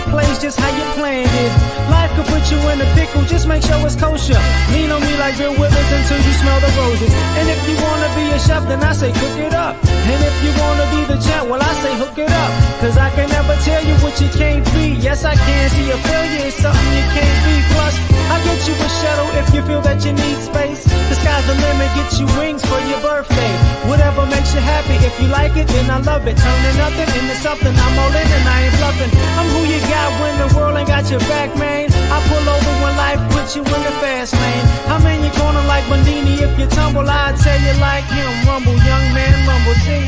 plays just how you planned it. Life could put you in a pickle, just make sure it's kosher. Lean on me like Bill Withers until you smell the roses. And if you wanna be a chef, then I say cook it up. And if you wanna be the champ, well I say hook it up. Cause I can never tell you what you can't be. Yes I can, see a failure is something you can't be. Plus, I get you a shuttle if you feel that you need space. The sky's the limit, get you wings for your birthday. Whatever makes you happy, if you like it, then I love it. Turning nothing into something, I'm all in and I ain't bluffing. I'm who you got when the world ain't got your back, man. I pull over when life puts you in the fast lane. I'm in your corner like Bandini, if you tumble, I'll tell you like him. Rumble, young man, rumble, see.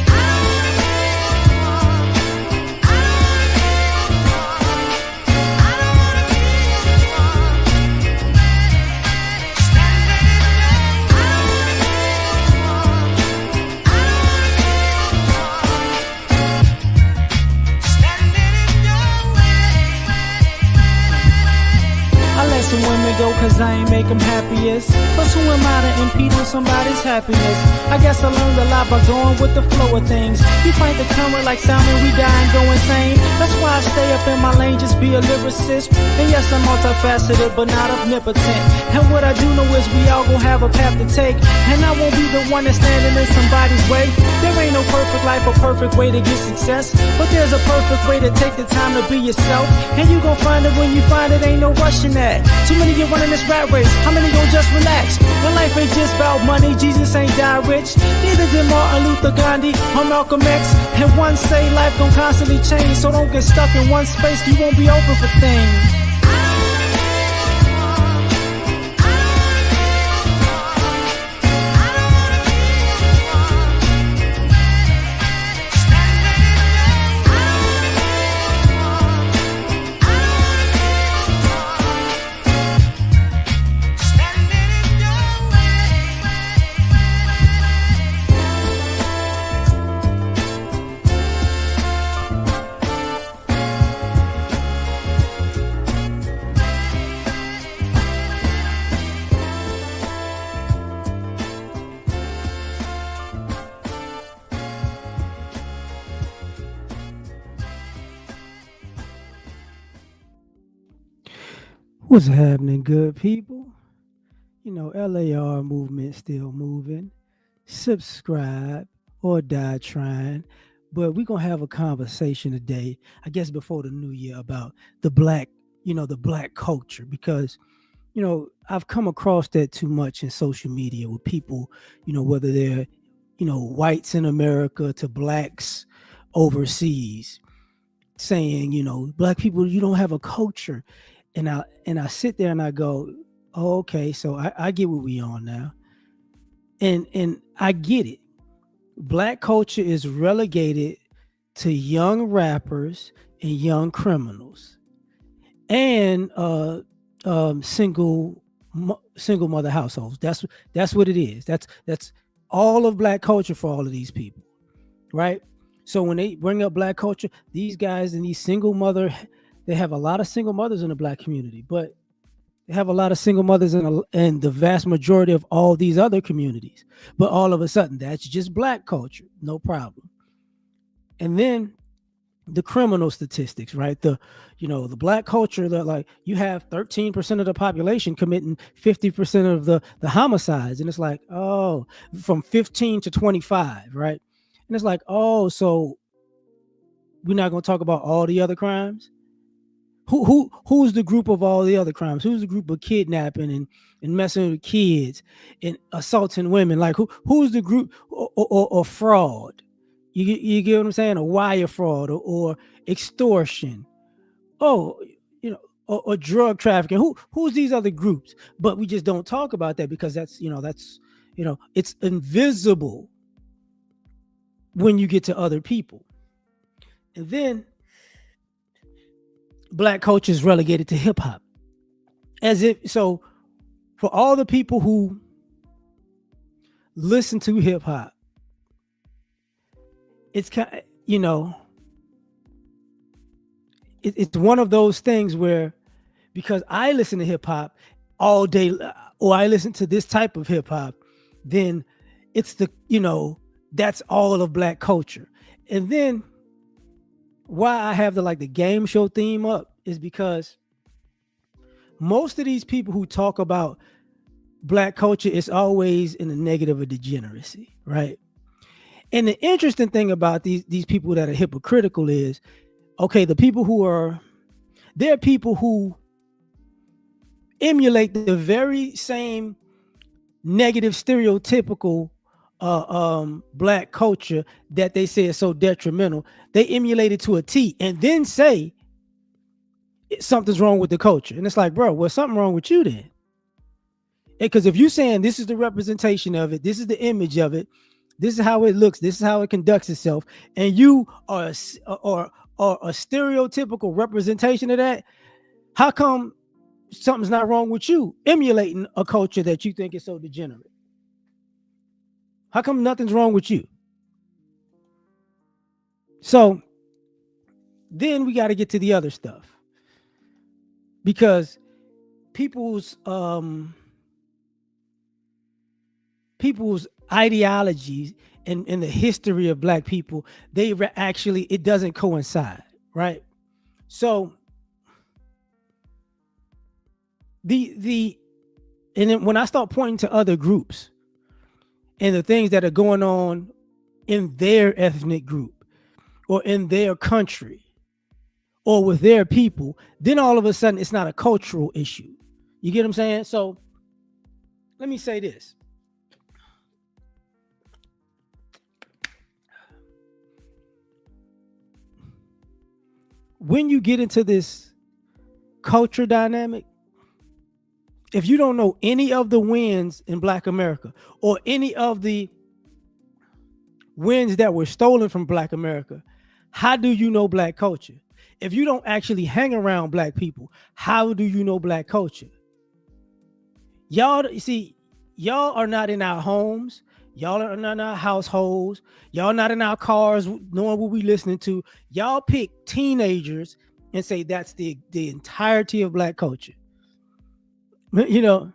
Some women go cause I ain't make them happiest. But who am I to impede on somebody's happiness? I guess I learned a lot by going with the flow of things. You fight the current like salmon, we die and go insane. That's why I stay up in my lane, just be a lyricist. And yes, I'm multifaceted, but not omnipotent. And what I do know is we all gon' have a path to take. And I won't be the one that's standing in somebody's way. There ain't no perfect life or perfect way to get success. But there's a perfect way to take the time to be yourself. And you gon' find it when you find it, ain't no rushing that. Too many get running this rat race, how many gon' just relax? When life ain't just about money, Jesus ain't die rich. Neither did Martin Luther Gandhi or Malcolm X. And one say life gon' constantly change, so don't get stuck in one space, you won't be open for things. What's happening, good people? You know, L.A.R. movement still moving. Subscribe or die trying. But we're going to have a conversation today, I guess before the new year, about the black culture. Because, I've come across that too much in social media with people, whether they're, whites in America to blacks overseas, saying, black people, you don't have a culture. And I sit there and I go, oh, okay, so I get what we on now. And I get it. Black culture is relegated to young rappers and young criminals and single mother households. That's what it is. That's all of black culture for all of these people, right? So when they bring up black culture, these guys and these single mother, they have a lot of single mothers in the black community, but they have a lot of single mothers in the vast majority of all these other communities. But all of a sudden, that's just black culture, no problem. And then the criminal statistics, right? The black culture, that like you have 13% of the population committing 50% of the homicides, and it's like, oh, from 15 to 25, right? And it's like, oh, so we're not going to talk about all the other crimes. Who's the group of all the other crimes? Who's the group of kidnapping and messing with kids and assaulting women? Like who's the group or fraud? You get what I'm saying? Or wire fraud or extortion. Or drug trafficking. Who's these other groups? But we just don't talk about that because that's it's invisible when you get to other people. And then black culture is relegated to hip hop, so for all the people who listen to hip hop, it's kind of, it's one of those things where, because I listen to hip hop all day, or I listen to this type of hip hop, then it's that's all of black culture. And then why I have the game show theme up is because most of these people who talk about black culture is always in the negative of degeneracy, right? And the interesting thing about these people that are hypocritical is, okay, the people who are they're people who emulate the very same negative stereotypical black culture that they say is so detrimental. They emulate it to a T and then say something's wrong with the culture. And it's like, bro, well, something wrong with you then. Because if you're saying this is the representation of it, this is the image of it, this is how it looks, this is how it conducts itself, and you are or a stereotypical representation of that, how come something's not wrong with you emulating a culture that you think is so degenerate? How come nothing's wrong with you? So then we got to get to the other stuff because people's people's ideologies and the history of black people, actually it doesn't coincide, right? So the and then when I start pointing to other groups and the things that are going on in their ethnic group or in their country or with their people, then all of a sudden it's not a cultural issue. You get what I'm saying? So let me say this. When you get into this culture dynamic, if you don't know any of the wins in Black America or any of the wins that were stolen from Black America, how do you know Black culture? If you don't actually hang around Black people, how do you know Black culture? Y'all, you see, y'all are not in our homes. Y'all are not in our households. Y'all not in our cars knowing what we listening to. Y'all pick teenagers and say that's the entirety of Black culture. You know,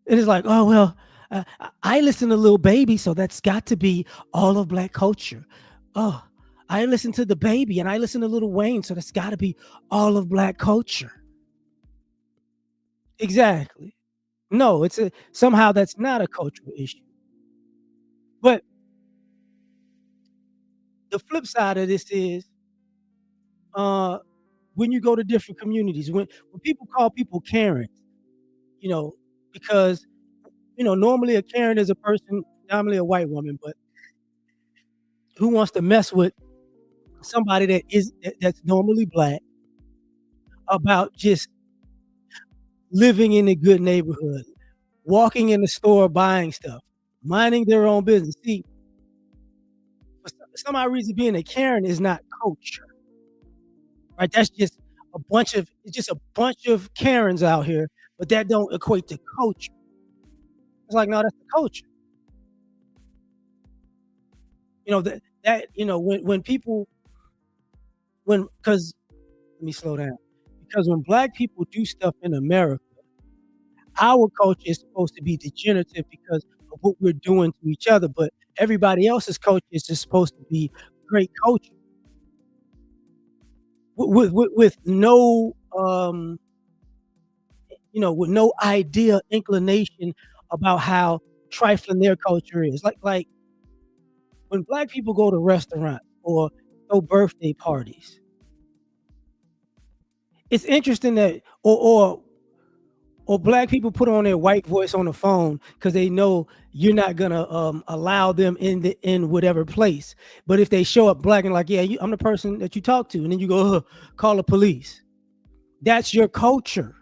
it is like, oh well, I listen to Lil Baby, so that's got to be all of Black culture. Oh, I listen to the Baby and I listen to Lil Wayne, so that's got to be all of Black culture. Exactly. No, it's a somehow that's not a cultural issue. But the flip side of this is, uh, when you go to different communities, when people call people Karens, you know, because normally a Karen is a person, normally a white woman, but who wants to mess with somebody that's normally black about just living in a good neighborhood, walking in the store, buying stuff, minding their own business. See, for some odd reason, being a Karen is not culture, right? That's just a bunch of Karens out here, but that don't equate to culture. It's like, no, that's the culture. When people when because let me slow down. Because when black people do stuff in America, our culture is supposed to be degenerative because of what we're doing to each other, but everybody else's culture is just supposed to be great culture with no with no idea inclination about how trifling their culture is. Like when black people go to restaurants or throw birthday parties, it's interesting that or black people put on their white voice on the phone because they know you're not gonna allow them in whatever place. But if they show up black and like, yeah, I'm the person that you talk to, and then you go call the police. That's your culture.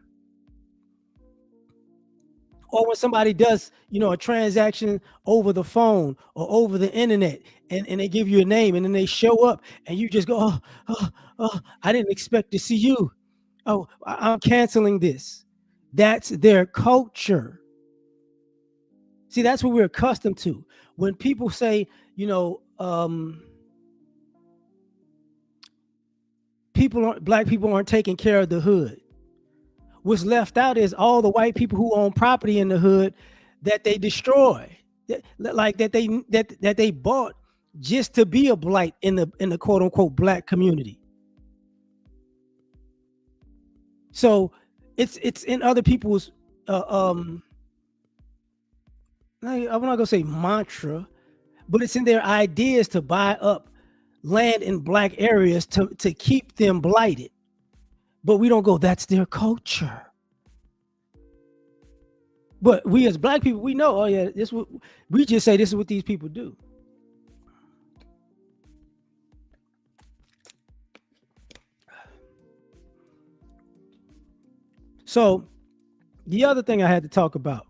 Or when somebody does, a transaction over the phone or over the internet, and they give you a name, and then they show up, and you just go, I didn't expect to see you. Oh, I'm canceling this. That's their culture. See, that's what we're accustomed to. When people say, black people aren't taking care of the hood. What's left out is all the white people who own property in the hood that they destroy, that they bought just to be a blight in the quote unquote black community. So it's in other people's uh, um I'm not gonna say mantra, but it's in their ideas to buy up land in black areas to keep them blighted. But we don't go, that's their culture. But we as black people, we know, oh yeah, this what we just say this is what these people do. So the other thing I had to talk about,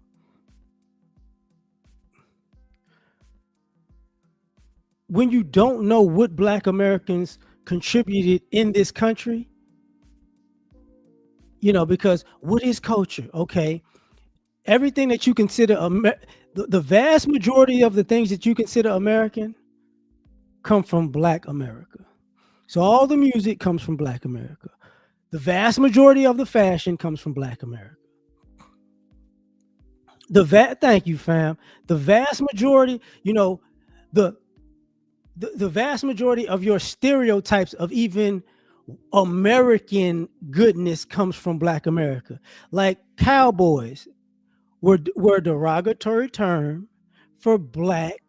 when you don't know what black Americans contributed in this country, because what is culture? Okay. Everything that you consider the vast majority of the things that you consider American come from black America. So all the music comes from black America. The vast majority of the fashion comes from black America. Thank you, fam. The vast majority, the the vast majority of your stereotypes of even American goodness comes from black America. Like cowboys were a derogatory term for black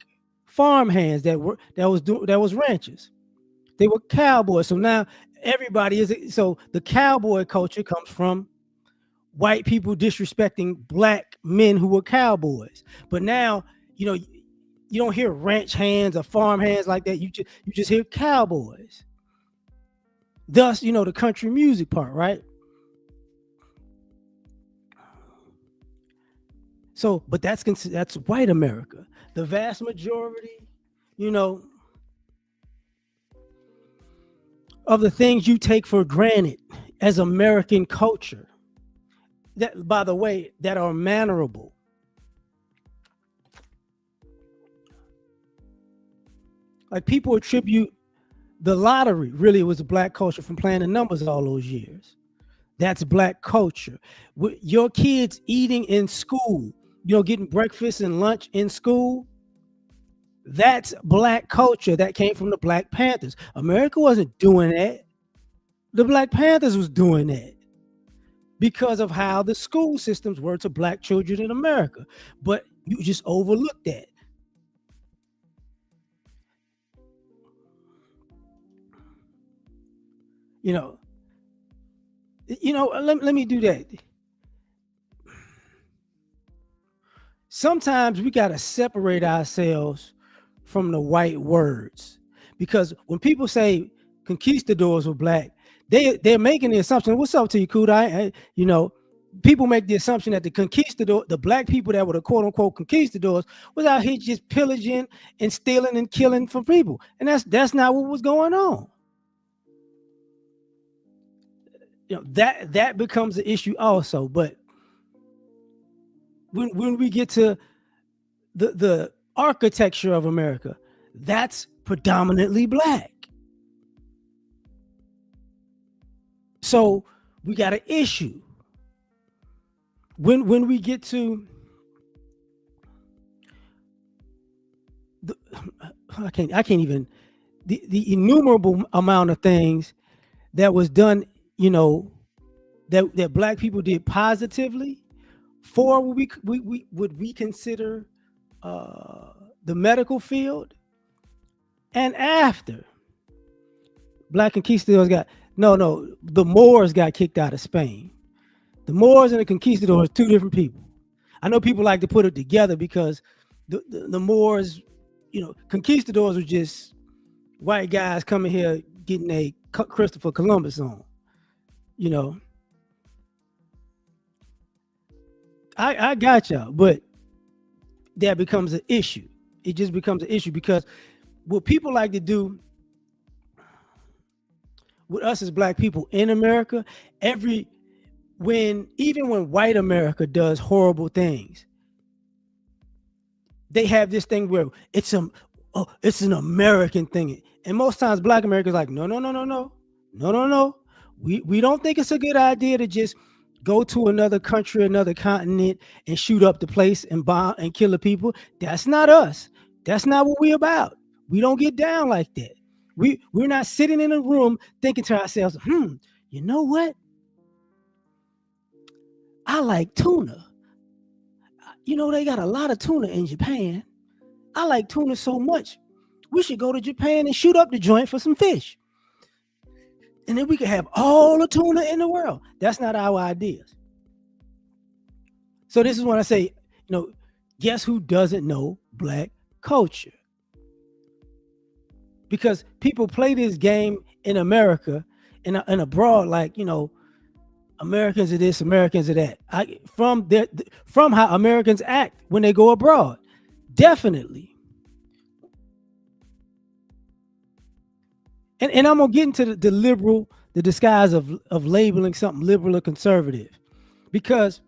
farmhands that was ranchers. They were cowboys. So now everybody is so the cowboy culture comes from white people disrespecting black men who were cowboys. But now, you don't hear ranch hands or farm hands like that. You just hear cowboys. Thus, the country music part, right? So, but that's white America. The vast majority, you know, of the things you take for granted as American culture, that by the way, that are mannerable. Like people attribute the lottery really was a black culture from playing the numbers all those years. That's black culture. With your kids eating in school, getting breakfast and lunch in school, that's black culture that came from the Black Panthers. America wasn't doing that. The Black Panthers was doing that because of how the school systems were to black children in America. But you just overlooked that. You know, let me do that. Sometimes we got to separate ourselves from the white words because when people say conquistadors were black, they're making the assumption. What's up to you, Kudai? People make the assumption that the black people that were the quote unquote conquistadors, was out here just pillaging and stealing and killing for people, and that's not what was going on. That becomes an issue also. But when we get to the architecture of America, that's predominantly black. So we got an issue when we get to the I can't even the innumerable amount of things that was done, that black people did positively for what we consider the medical field, and after black conquistadors the Moors got kicked out of Spain. The Moors and the conquistadors, two different people. I know people like to put it together because the Moors, conquistadors were just white guys coming here getting a Christopher Columbus on. You know, I got y'all, but that becomes an issue. It just becomes an issue because what people like to do with us as black people in America, every even when white America does horrible things, they have this thing where it's an American thing. And most times black America is like, no, no, no, no, no, no, no, no. We don't think it's a good idea to just go to another country, another continent, and shoot up the place and bomb and kill the people. That's not us. That's not what we're about. We don't get down like that. We're not sitting in a room thinking to ourselves, you know what? I like tuna. You know, they got a lot of tuna in Japan. I like tuna so much. We should go to Japan and shoot up the joint for some fish. And then we could have all the tuna in the world. That's not our ideas. So this is when I say, guess who doesn't know black culture? Because people play this game in America and abroad, like, Americans are this, Americans are that. From how Americans act when they go abroad. Definitely. And I'm gonna get into the liberal, the disguise of labeling something liberal or conservative. Because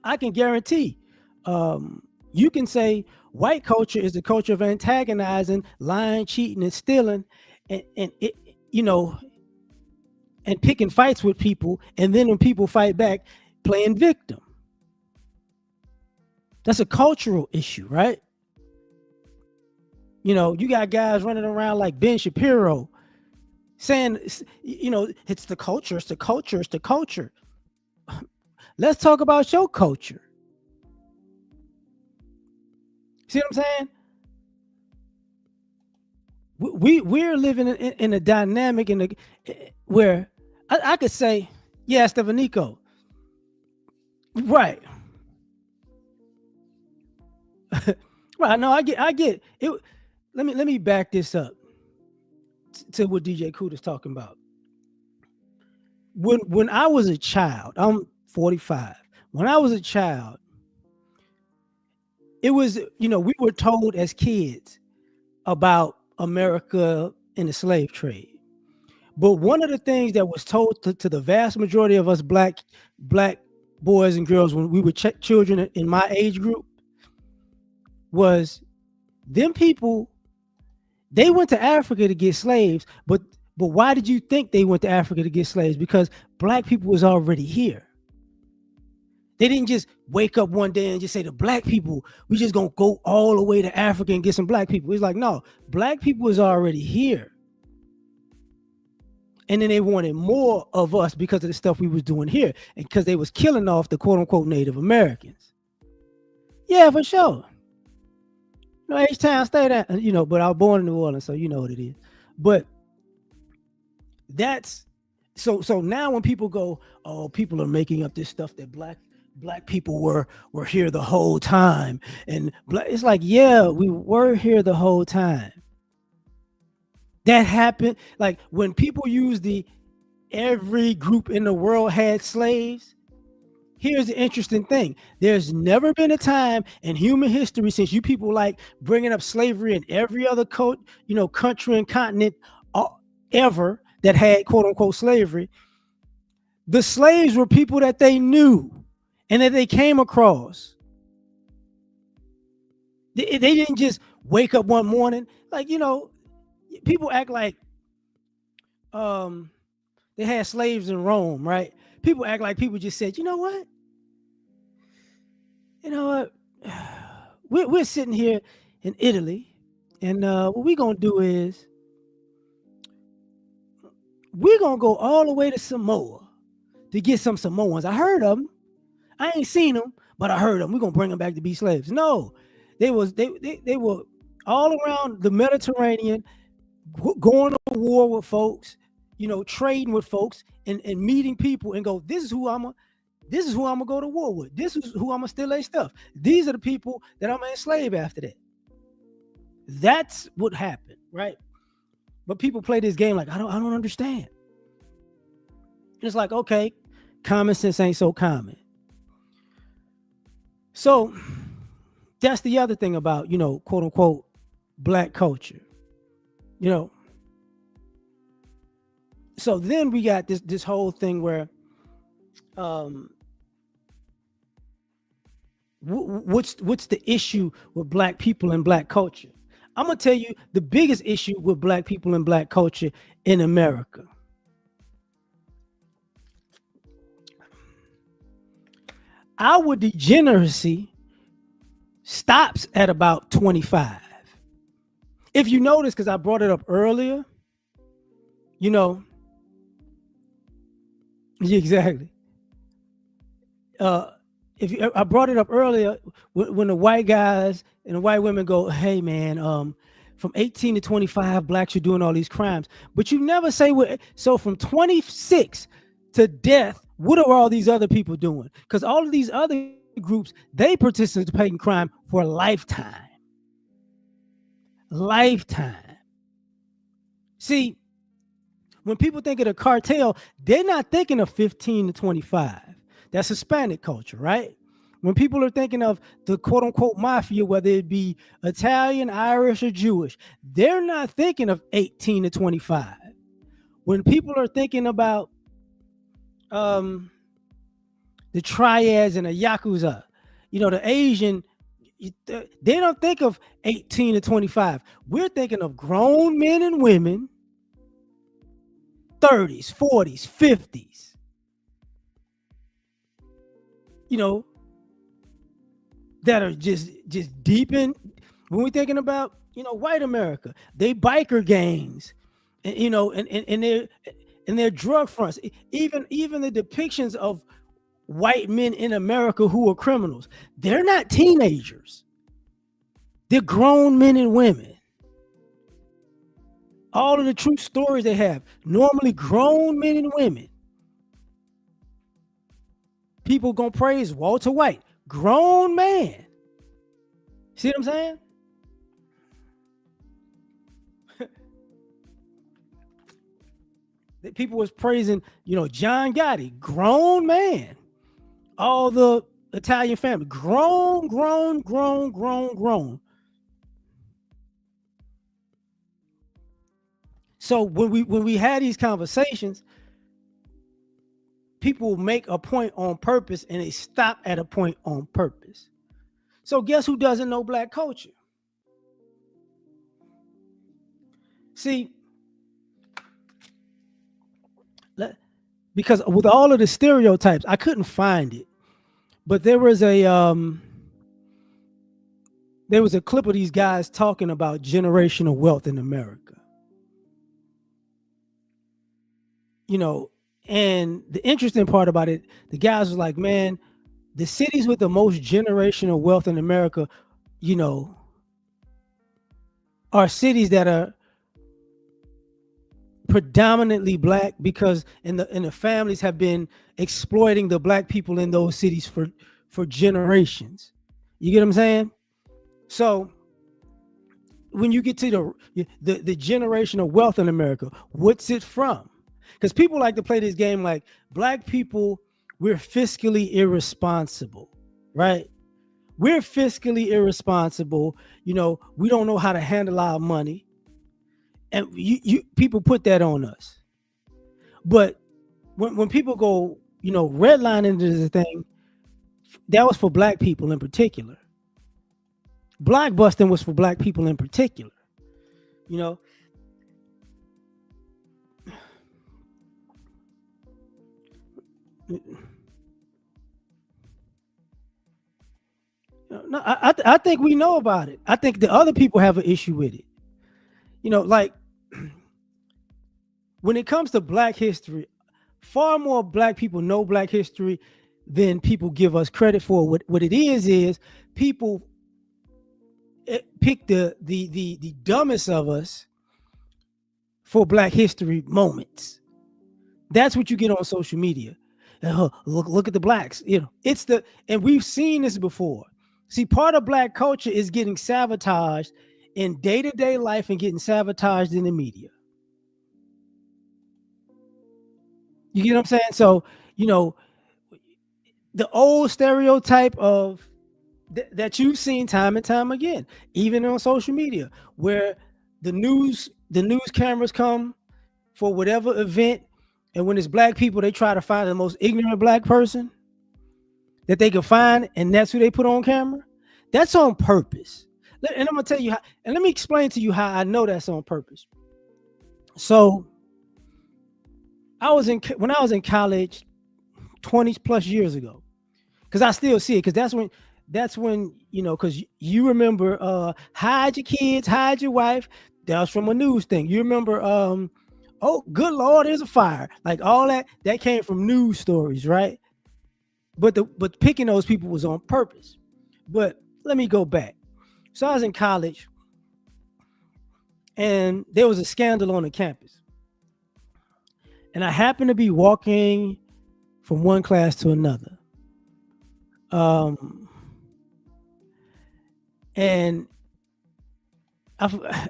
I can guarantee you can say white culture is the culture of antagonizing, lying, cheating, and stealing, and it, you know, and picking fights with people, and then when people fight back, playing victim. That's a cultural issue, right? You got guys running around like Ben Shapiro saying, it's the culture, it's the culture, it's the culture. Let's talk about your culture. See what I'm saying? We're living in a dynamic where I could say, yeah, Stevanico, right, right. No, I get it. Let me back this up to what DJ Kuda's talking about. When I was a child, I'm 45. When I was a child, it was we were told as kids about America and the slave trade. But one of the things that was told to the vast majority of us black boys and girls when we were children in my age group was them people, they went to Africa to get slaves, but why did you think they went to Africa to get slaves? Because black people was already here. They didn't just wake up one day and just say to black people, we just gonna go all the way to Africa and get some black people. It's like, no, black people was already here. And then they wanted more of us because of the stuff we was doing here, and because they was killing off the quote unquote Native Americans. Yeah, for sure. H-Town stay that, but I was born in New Orleans, so you know what it is. But that's so now when people go, oh, people are making up this stuff that black people were here the whole time. And it's like, yeah, we were here the whole time. That happened. Like when people use every group in the world had slaves. Here's the interesting thing. There's never been a time in human history since you people like bringing up slavery in every other country and continent ever that had quote unquote slavery. The slaves were people that they knew and that they came across. They didn't just wake up one morning. Like, people act like they had slaves in Rome, right? People act like people just said, you know what? We're sitting here in Italy, and what we're gonna do is we're gonna go all the way to Samoa to get some Samoans. I heard of them. I ain't seen them, but I heard them. We're gonna bring them back to be slaves. No, they were all around the Mediterranean, going to war with folks, trading with folks, and meeting people, and go, this is who I'm gonna go to war with. This is who I'm gonna steal their stuff. These are the people that I'm gonna enslave after that. That's what happened, right? But people play this game like I don't understand. It's like, okay, common sense ain't so common. So that's the other thing about, quote unquote black culture. So then we got this whole thing where what's the issue with black people and black culture? I'm gonna tell you the biggest issue with black people and black culture in America. Our degeneracy stops at about 25. If you notice, because I brought it up earlier, exactly. uh, if you, I brought it up earlier when the white guys and the white women go, "Hey man, from 18 to 25, blacks are doing all these crimes," but you never say what. So from 26 to death, what are all these other people doing? Because all of these other groups, they participate in crime for a lifetime. Lifetime. See, when people think of the cartel, they're not thinking of 15 to 25. That's Hispanic culture, right? When people are thinking of the quote unquote mafia, whether it be Italian, Irish, or Jewish, they're not thinking of 18 to 25. When people are thinking about um, the triads and the yakuza, the Asian, they don't think of 18 to 25. We're thinking of grown men and women, 30s, 40s, 50s, you know, that are just deep in. When we're thinking about, white America, they biker gangs, and their drug fronts, even the depictions of white men in America who are criminals, they're not teenagers. They're grown men and women. All of the true stories they have, normally grown men and women. People gonna praise Walter White, grown man. See what I'm saying? That people was praising, John Gotti, grown man. All the Italian family, grown, grown, grown, grown, grown. So when we had these conversations, people make a point on purpose and they stop at a point on purpose. So guess who doesn't know black culture? See, because with all of the stereotypes, I couldn't find it, but there was a clip of these guys talking about generational wealth in America. You know, and the interesting part about it, the guys was like, man, the cities with the most generational wealth in America, you know, are cities that are predominantly black because the families have been exploiting the black people in those cities for generations. You get what I'm saying? So when you get to the generational wealth in America, what's it from? Because people like to play this game like black people, we're fiscally irresponsible, right? We're fiscally irresponsible. We don't know how to handle our money, and you people put that on us. But when people go, redlining into the thing, that was for black people in particular. Blockbusting was for black people in particular. You know, no, I think we know about it. I think the other people have an issue with it. Like when it comes to black history, far more black people know black history than people give us credit for. What it is people pick the dumbest of us for black history moments. That's what you get on social media. Look at the blacks. And we've seen this before. See, part of black culture is getting sabotaged in day-to-day life and getting sabotaged in the media. You get what I'm saying? So, the old stereotype of that you've seen time and time again, even on social media, where the news cameras come for whatever event, and when it's black people, they try to find the most ignorant black person that they can find, and that's who they put on camera. That's on purpose. And I'm gonna tell you how, and let me explain to you how I know that's on purpose. So when I was in college 20 plus years ago, because I still see it, because that's when because you remember hide your kids, hide your wife. That was from a news thing. You remember oh good lord, there's a fire, like all that came from news stories, right? but picking those people was on purpose. But let me go back. So I was in college, and there was a scandal on the campus, and I happened to be walking from one class to another. Um, and I,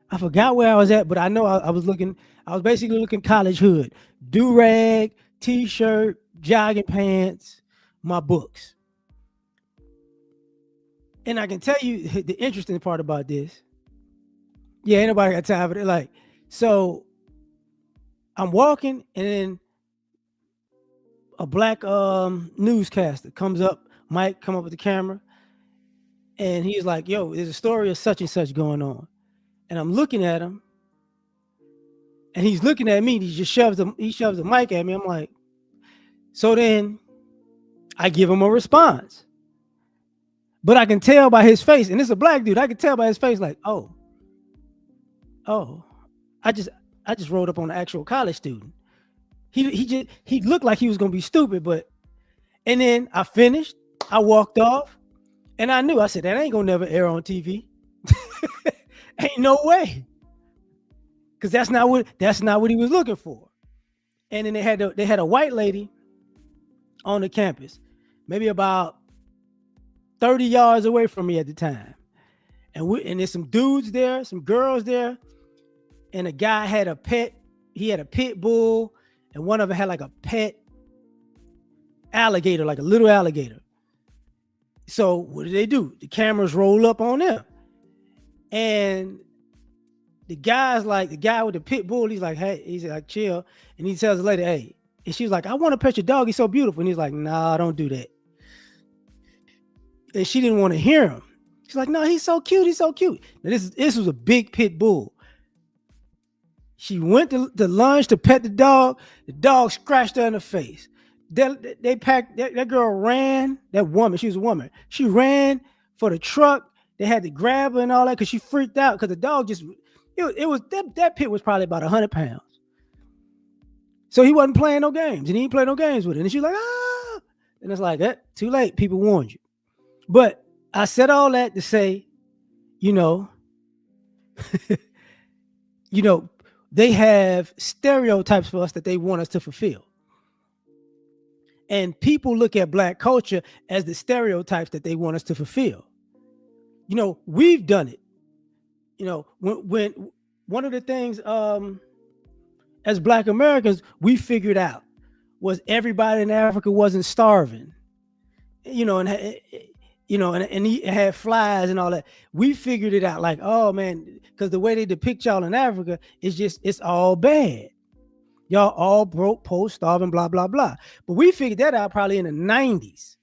I forgot where I was at, but I know I was looking. I was basically looking college hood, do rag, t-shirt, jogging pants, my books. And I can tell you the interesting part about this. Yeah, ain't nobody got time for it. Like, so I'm walking, and then a black newscaster comes up, Mike come up with the camera, and he's like, "Yo, there's a story of such and such going on." And I'm looking at him, and he's looking at me. And he shoves the mic at me. I'm like, so then I give him a response, but I can tell by his face, and it's a black dude. I can tell by his face, like, oh, I just I just rolled up on an actual college student. He looked like he was gonna be stupid, but and then I finished. I walked off, and I knew. I said that ain't gonna never air on TV. Ain't no way, because that's not what he was looking for. And then they had a white lady on the campus, maybe about 30 yards away from me at the time. And there's some dudes there, some girls there, and a guy had a pet. He had a pit bull, and one of them had like a pet alligator, like a little alligator. So what do they do? The cameras roll up on them, and the guy with the pit bull. He's like, hey, he's like, chill, and he tells the lady, hey, and she's like, I want to pet your dog. He's so beautiful, and he's like, nah, don't do that. And she didn't want to hear him. She's like, no, he's so cute. He's so cute. Now, this was a big pit bull. She went to the lunge to pet the dog. The dog scratched her in the face. They packed that girl ran. That woman, she was a woman. She ran for the truck. They had to grab her and all that because she freaked out because the dog just it was that pit was probably about 100 pounds. So he wasn't playing no games, and he didn't play no games with it. And she's like, ah, and it's like that. Too late. People warned you. But I said all that to say, you know, you know, they have stereotypes for us that they want us to fulfill. And people look at black culture as the stereotypes that they want us to fulfill. You know, we've done it. You know, when one of the things as black Americans we figured out was everybody in Africa wasn't starving. You know, and he had flies and all that. We figured it out, like, oh man, because the way they depict y'all in Africa is just it's all bad. Y'all all broke, poor, starving, blah blah blah. But we figured that out probably in the 90s.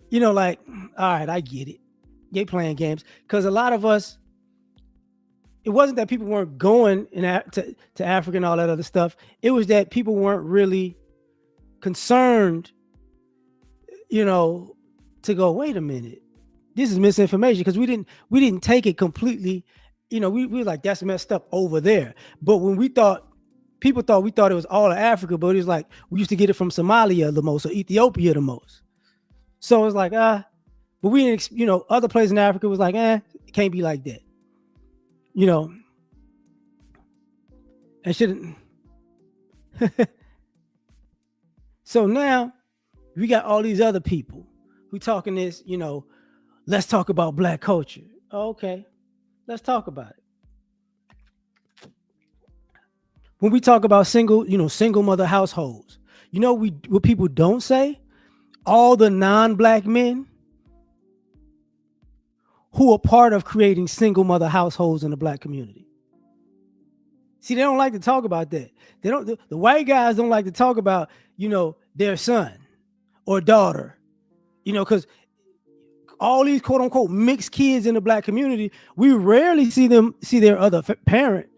You know, like, all right, I get it. They playing games because a lot of us. It wasn't that people weren't going to Africa and all that other stuff. It was that people weren't really concerned, you know, to go, wait a minute, this is misinformation, because we didn't take it completely. You know, we were like, that's messed up over there. But when we thought we thought it was all of Africa, but it was like we used to get it from Somalia the most or Ethiopia the most. So it's like, but we didn't, you know, other places in Africa was like, it can't be like that. You know, and shouldn't. So now we got all these other people who talking this, you know, let's talk about black culture. Okay, let's talk about it. When we talk about single mother households, you know, what people don't say, all the non-black men who are part of creating single mother households in the black community. See, they don't like to talk about that. They don't. The white guys don't like to talk about, you know, their son or daughter, you know, because all these quote unquote mixed kids in the black community, we rarely see their other parent.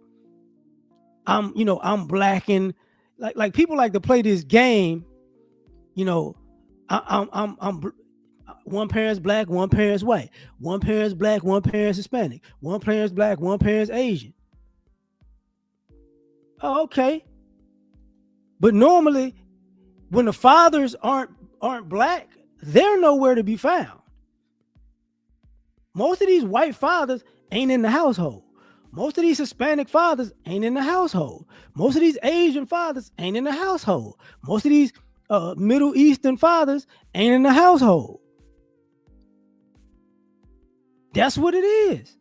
I'm black, and like people like to play this game. You know, I'm one parent's black, one parent's white, one parent's black, one parent's Hispanic, one parent's black, one parent's Asian. Oh, okay. But normally When the fathers aren't black, they're nowhere to be found. Most of these white fathers ain't in the household. Most of these Hispanic fathers ain't in the household. Most of these Asian fathers ain't in the household. Most of these Middle Eastern fathers ain't in the household. That's what it is.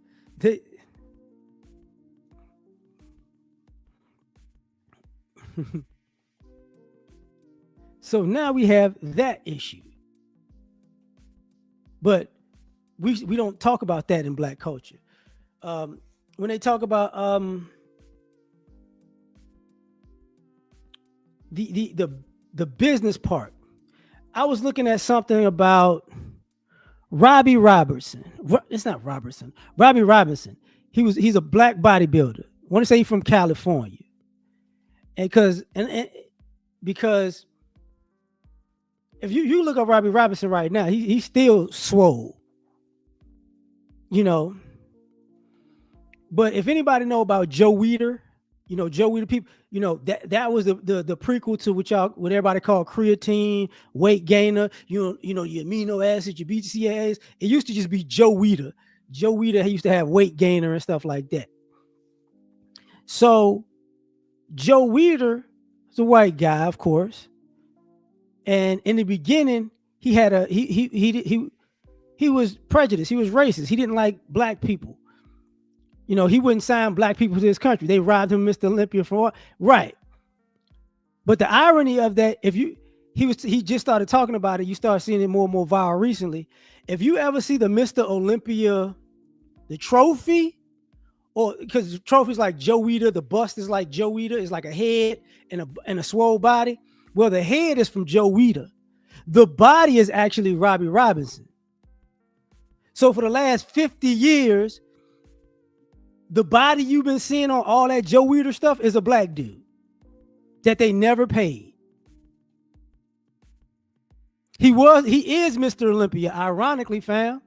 So now we have that issue. But we don't talk about that in black culture. When they talk about the business part, I was looking at something about Robbie Robertson. It's not Robertson. Robbie Robinson. He's a black bodybuilder. I want to say he's from California, and because if you look up Robbie Robinson right now, he's still swole, you know. But if anybody know about Joe Weider, Joe Weider people, that was the prequel to what everybody called creatine, weight gainer, your amino acids, your BCAAs. It used to just be Joe Weider. Joe Weider, he used to have weight gainer and stuff like that. So Joe Weider is a white guy, of course. And in the beginning, he had he was prejudiced. He was racist. He didn't like black people. He wouldn't sign black people to his country. They robbed him, Mr. Olympia, for right. But the irony of that, he just started talking about it. You start seeing it more and more viral recently. If you ever see the Mr. Olympia, the trophy, or because the trophy's like Joe Weider, the bust is like Joe Weider, it's like a head and a swole body. Well, the head is from Joe Weider. The body is actually Robbie Robinson. So for the last 50 years, the body you've been seeing on all that Joe Weider stuff is a black dude that they never paid. He is Mr. Olympia, ironically found.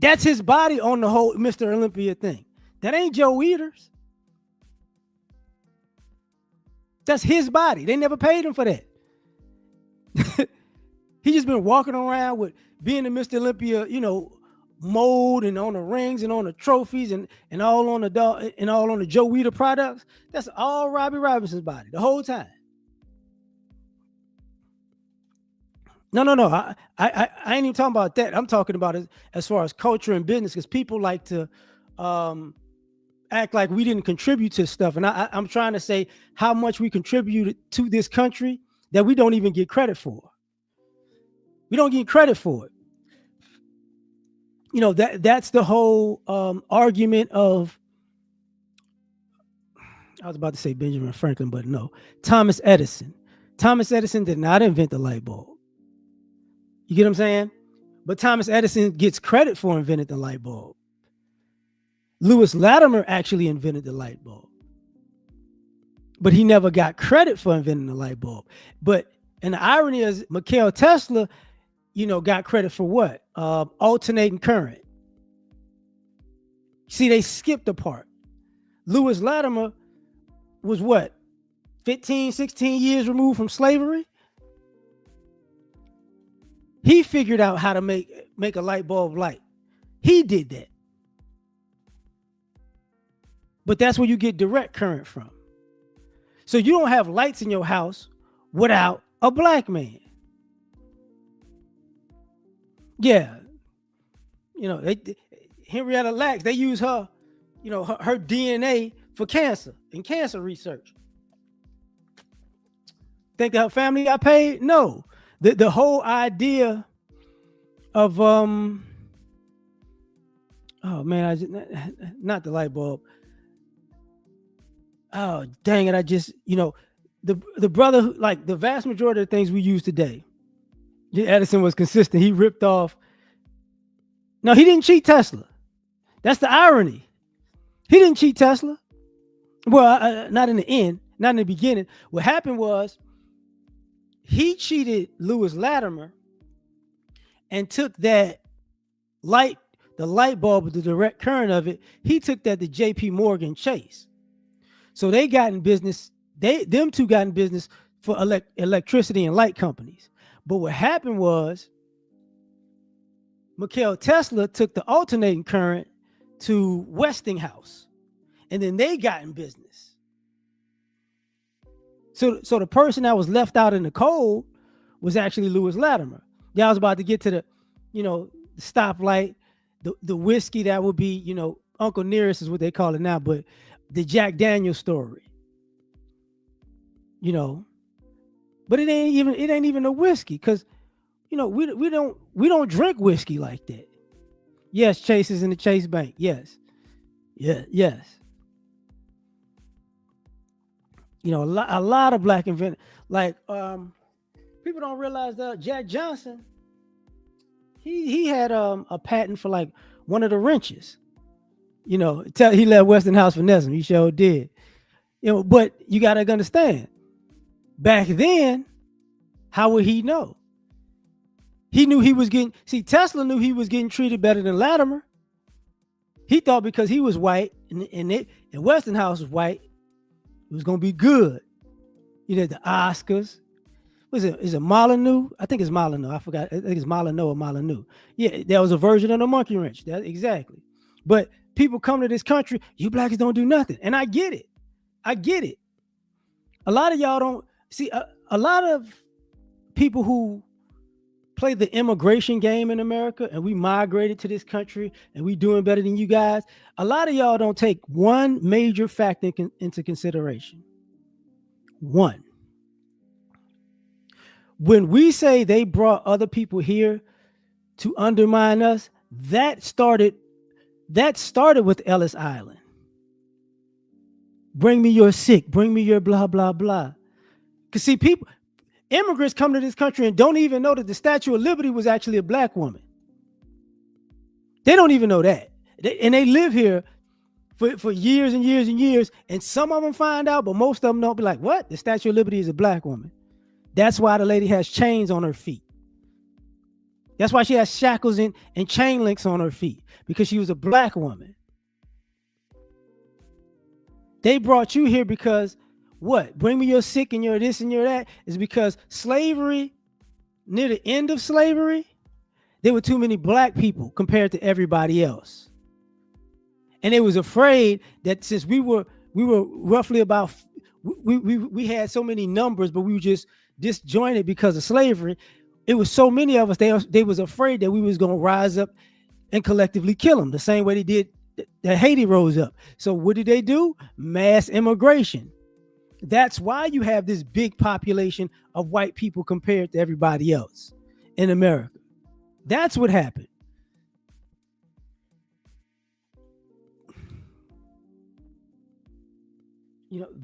That's his body on the whole Mr. Olympia thing. That ain't Joe Weider's. That's his body. They never paid him for that. He just been walking around with being a Mr. Olympia, mold and on the rings and on the trophies and all on the Joe Weider products. That's all Robbie Robinson's body the whole time. No. I ain't even talking about that. I'm talking about it as far as culture and business, because people like to act like we didn't contribute to stuff. And I'm trying to say how much we contributed to this country that we don't even get credit for. We don't get credit for it. That's the whole argument of, I was about to say Benjamin Franklin, but no, Thomas Edison. Thomas Edison did not invent the light bulb. You get what I'm saying? But Thomas Edison gets credit for inventing the light bulb. Lewis Latimer actually invented the light bulb, but he never got credit for inventing the light bulb. And the irony is, Nikola Tesla, got credit for what? Alternating current. See, they skipped the part. Lewis Latimer was what? 15, 16 years removed from slavery. He figured out how to make a light bulb light. He did that. But that's where you get direct current from. So you don't have lights in your house without a black man. Yeah. Henrietta Lacks, they use her, her DNA for cancer and cancer research. Think her family got paid? No. The whole idea of oh man, not the light bulb. Oh dang it! I just the brother, like the vast majority of the things we use today. Edison was consistent. He ripped off. No, he didn't cheat Tesla. That's the irony. He didn't cheat Tesla. Well, not in the end, not in the beginning. What happened was he cheated Lewis Latimer and took that the light bulb with the direct current of it. He took that to J.P. Morgan Chase. So they got in business. Them two got in business for electricity and light companies. But what happened was Nikola Tesla took the alternating current to Westinghouse, and then they got in business. So the person that was left out in the cold was actually Lewis Latimer. Yeah, I was about to get to the stoplight, the whiskey that would be, Uncle Nearest is what they call it now, but the Jack Daniels story, but it ain't even a whiskey because, we don't drink whiskey like that. Yes, Chase is in the Chase Bank. Yes, yes. A lot of black inventors, like people don't realize that Jack Johnson, he had a patent for like one of the wrenches. He let Westinghouse finesse him. He sure did. But you got to understand, back then, how would he know? He knew he was getting. See, Tesla knew he was getting treated better than Latimer. He thought because he was white and Westinghouse was white, it was gonna be good. The Oscars. Was it? Is it Molyneux? I think it's Molyneux. I forgot. I think it's Molyneux or Molyneux. Yeah, there was a version of the monkey wrench. Exactly. But people come to this country, you blackers don't do nothing, and I get it. A lot of y'all don't see. A lot of people who play the immigration game in America, and we migrated to this country, and we doing better than you guys. A lot of y'all don't take one major factor into consideration. One. When we say they brought other people here to undermine us, that started with Ellis Island. Bring me your sick, bring me your blah, blah, blah. Because see, immigrants come to this country and don't even know that the Statue of Liberty was actually a black woman. They don't even know that. And they live here for years and years and years. And some of them find out, but most of them don't. Be like, what? The Statue of Liberty is a black woman. That's why the lady has chains on her feet. That's why she has shackles and chain links on her feet, because she was a black woman. They brought you here because what? Bring me your sick and your this and your that is because slavery, near the end of slavery, there were too many black people compared to everybody else. And they was afraid that since we were roughly about, we had so many numbers, but we were just disjointed because of slavery. It was so many of us, they was afraid that we was going to rise up and collectively kill them the same way they did that Haiti rose up. So what did they do? Mass immigration. That's why you have this big population of white people compared to everybody else in America. That's what happened.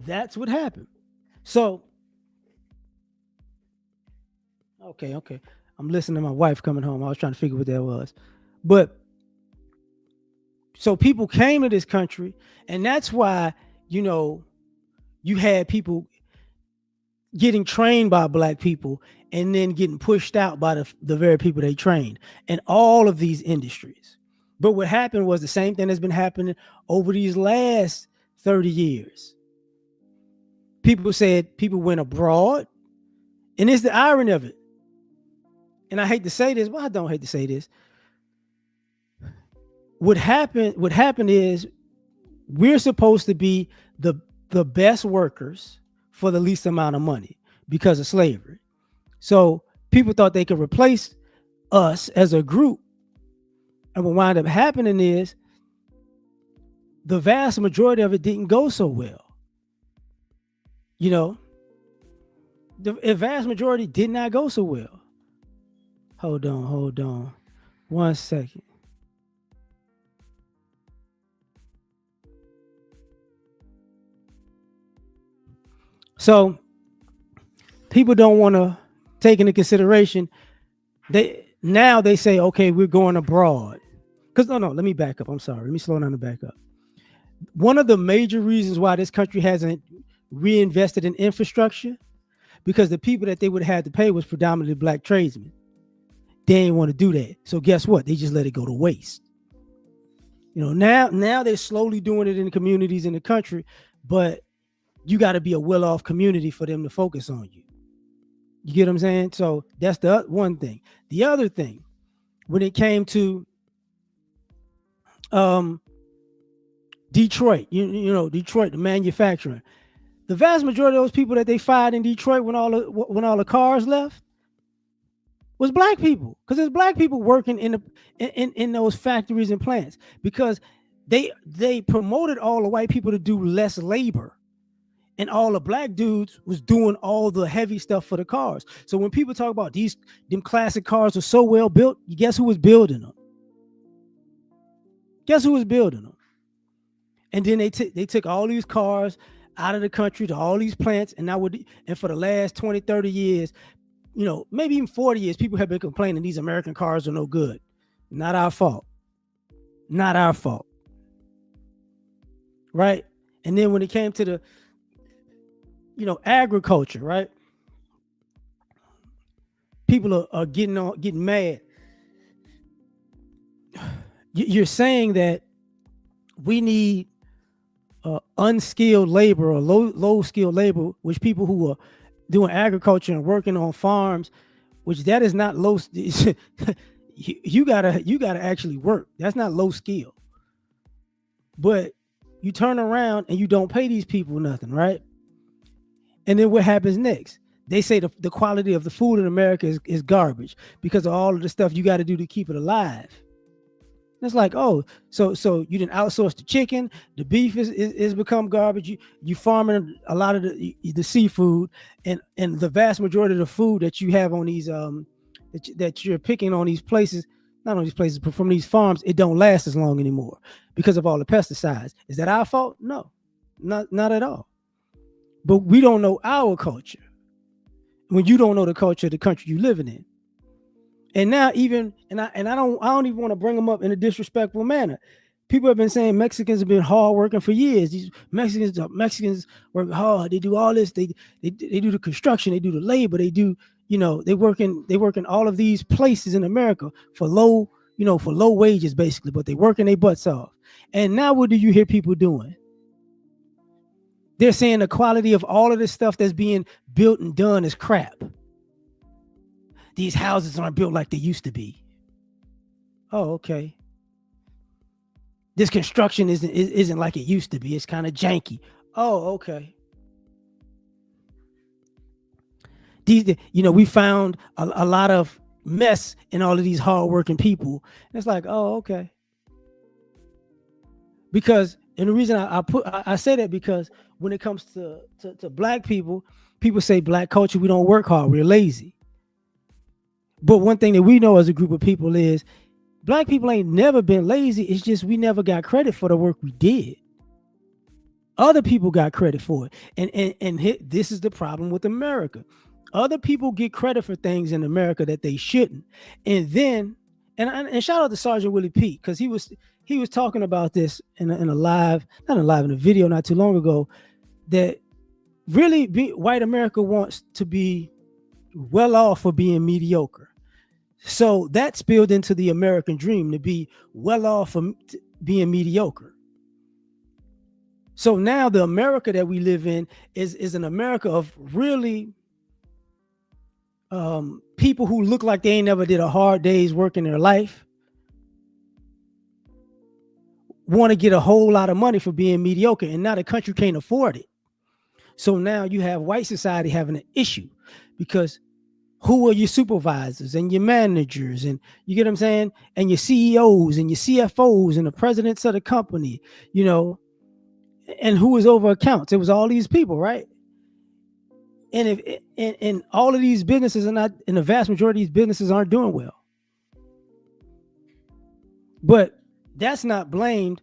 That's what happened. So, okay. I'm listening to my wife coming home. I was trying to figure what that was. But so people came to this country, and that's why, you had people getting trained by black people and then getting pushed out by the very people they trained in all of these industries. But what happened was the same thing that's been happening over these last 30 years. People said people went abroad, and it's the irony of it. And I hate to say this, but I don't hate to say this. What happened is we're supposed to be the best workers for the least amount of money because of slavery. So people thought they could replace us as a group. And what wound up happening is the vast majority of it didn't go so well. The vast majority did not go so well. Hold on. 1 second. So people don't want to take into consideration they say, okay, we're going abroad. Because no, let me back up. I'm sorry. Let me slow down and back up. One of the major reasons why this country hasn't reinvested in infrastructure, because the people that they would have had to pay was predominantly black tradesmen. They didn't want to do that. So guess what? They just let it go to waste. Now they're slowly doing it in the communities in the country, but you got to be a well-off community for them to focus on you. You get what I'm saying? So that's the one thing. The other thing, when it came to um, Detroit, Detroit, the manufacturing, the vast majority of those people that they fired in Detroit when all the cars left was black people, because there's black people working in those factories and plants, because they promoted all the white people to do less labor, and all the black dudes was doing all the heavy stuff for the cars. So when people talk about them classic cars are so well built, guess who was building them? Guess who was building them? And then they took all these cars out of the country to all these plants, and for the last 20, 30 years, maybe even 40 years, people have been complaining these American cars are no good. Not our fault. Not our fault. Right? And then when it came to the agriculture, right? People are getting mad. You're saying that we need unskilled labor or low skilled labor, which people who are doing agriculture and working on farms, which that is not low. you gotta actually work. That's not low skill. But you turn around and you don't pay these people nothing, right? And then what happens next? They say the quality of the food in America is garbage because of all of the stuff you got to do to keep it alive. It's like, oh, so you didn't outsource the chicken, the beef is become garbage. You farming a lot of the seafood, and the vast majority of the food that you have on these that you're picking on these places, not on these places, but from these farms, it don't last as long anymore because of all the pesticides. Is that our fault? No, not at all. But we don't know our culture. When you don't know the culture of the country you living in. And now I don't even want to bring them up in a disrespectful manner. People have been saying Mexicans have been hard working for years. These Mexicans work hard. They do all this. They do the construction. They do the labor. They do they work in all of these places in America for low wages basically, but they working their butts off. And now what do you hear people doing? They're saying the quality of all of this stuff that's being built and done is crap. These houses aren't built like they used to be. Oh, okay. This construction isn't like it used to be. It's kind of janky. Oh, okay. We found a lot of mess in all of these hardworking people. And it's like, oh, okay. Because, and the reason I say that because when it comes to black people say black culture, we don't work hard, we're lazy. But one thing that we know as a group of people is black people ain't never been lazy. It's just we never got credit for the work we did. Other people got credit for it. And this is the problem with America. Other people get credit for things in America that they shouldn't. And then, and shout out to Sergeant Willie Pete, because he was talking about this in a video not too long ago, that really white America wants to be well off for being mediocre. So that spilled into the American dream to be well off from being mediocre. So now the America that we live in is an America of really people who look like they ain't never did a hard day's work in their life, want to get a whole lot of money for being mediocre, and now the country can't afford it. So now you have white society having an issue because who are your supervisors and your managers, and you get what I'm saying, and your CEOs and your CFOs and the presidents of the company, and who is over accounts? It was all these people, right? And and all of these businesses are not, and the vast majority of these businesses aren't doing well. But that's not blamed.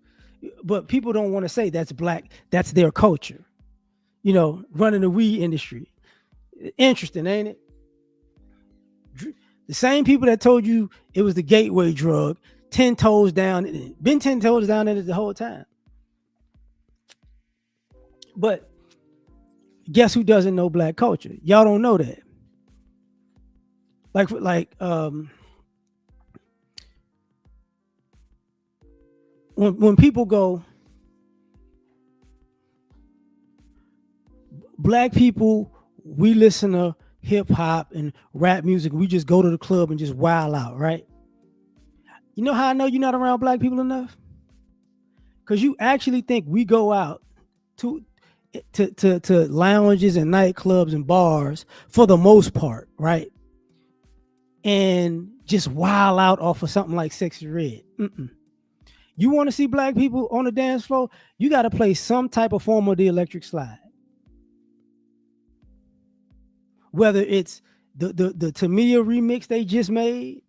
But people don't want to say that's black. That's their culture. Running the weed industry. Interesting, ain't it? The same people that told you it was the gateway drug, 10 toes down, been 10 toes down in it the whole time. But guess who doesn't know black culture? Y'all don't know that. When people go, black people, we listen to hip hop and rap music. We just go to the club and just wild out, right? You know how I know you're not around black people enough? Because you actually think we go out to to lounges and nightclubs and bars for the most part, right? And just wild out off of something like Sexy Red. Mm-mm. You want to see black people on the dance floor? You got to play some type of form of the electric slide, whether it's the Tamia remix they just made.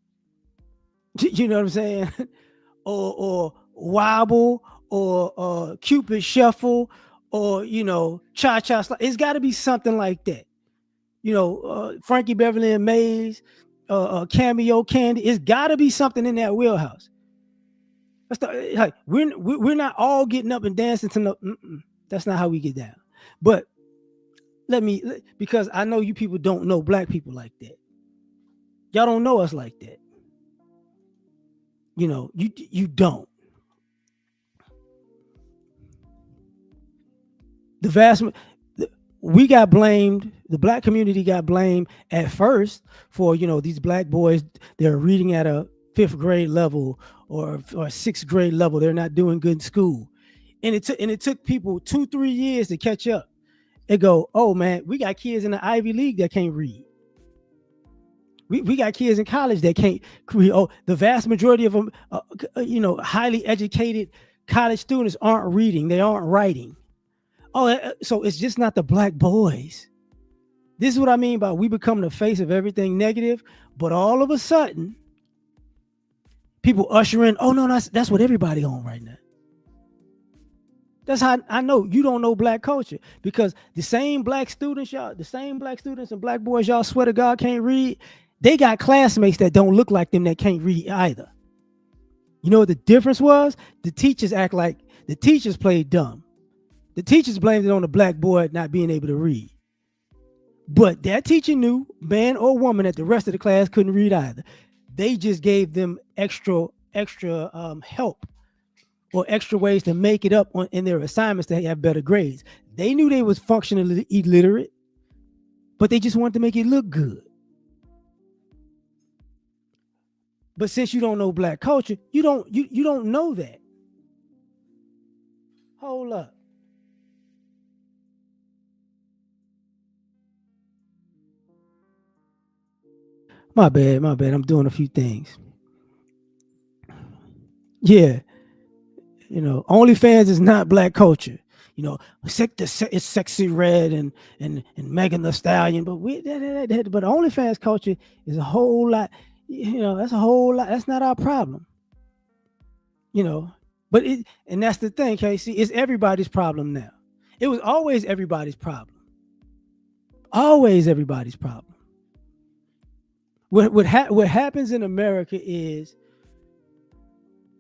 You know what I'm saying? or wobble or Cupid shuffle or cha cha slide. It's got to be something like that. Frankie Beverly and Mays, cameo candy. It's got to be something in that wheelhouse. Like we're not all getting up and dancing to no. That's not how we get down. But because I know you people don't know black people like that. Y'all don't know us like that. You don't. The vast we got blamed. The black community got blamed at first for these black boys. They're reading at a fifth grade level or sixth grade level. They're not doing good in school, and it took people 2-3 years to catch up. They go, oh man, we got kids in the Ivy League that can't read. We got kids in college that can't read. Oh, the vast majority of them, highly educated college students aren't reading. They aren't writing. Oh, so it's just not the black boys. This is what I mean by we become the face of everything negative, but all of a sudden, people usher in, oh no, that's what everybody on right now. That's how I know you don't know black culture, because the same black students and black boys y'all swear to God can't read, they got classmates that don't look like them that can't read either. You know what the difference was? The teachers played dumb. The teachers blamed it on the black boy not being able to read. But that teacher knew, man or woman, that the rest of the class couldn't read either. They just gave them extra help or extra ways to make it up in their assignments to have better grades. They knew they was functionally illiterate, but they just wanted to make it look good. But since you don't know black culture, you don't know that. Hold up. My bad. I'm doing a few things. Yeah, OnlyFans is not black culture. It's Sexy Red and Megan the Stallion, but but OnlyFans culture is a whole lot. That's a whole lot. That's not our problem. You know, and that's the thing, Casey. It's everybody's problem now. It was always everybody's problem. Always everybody's problem. What happens in America is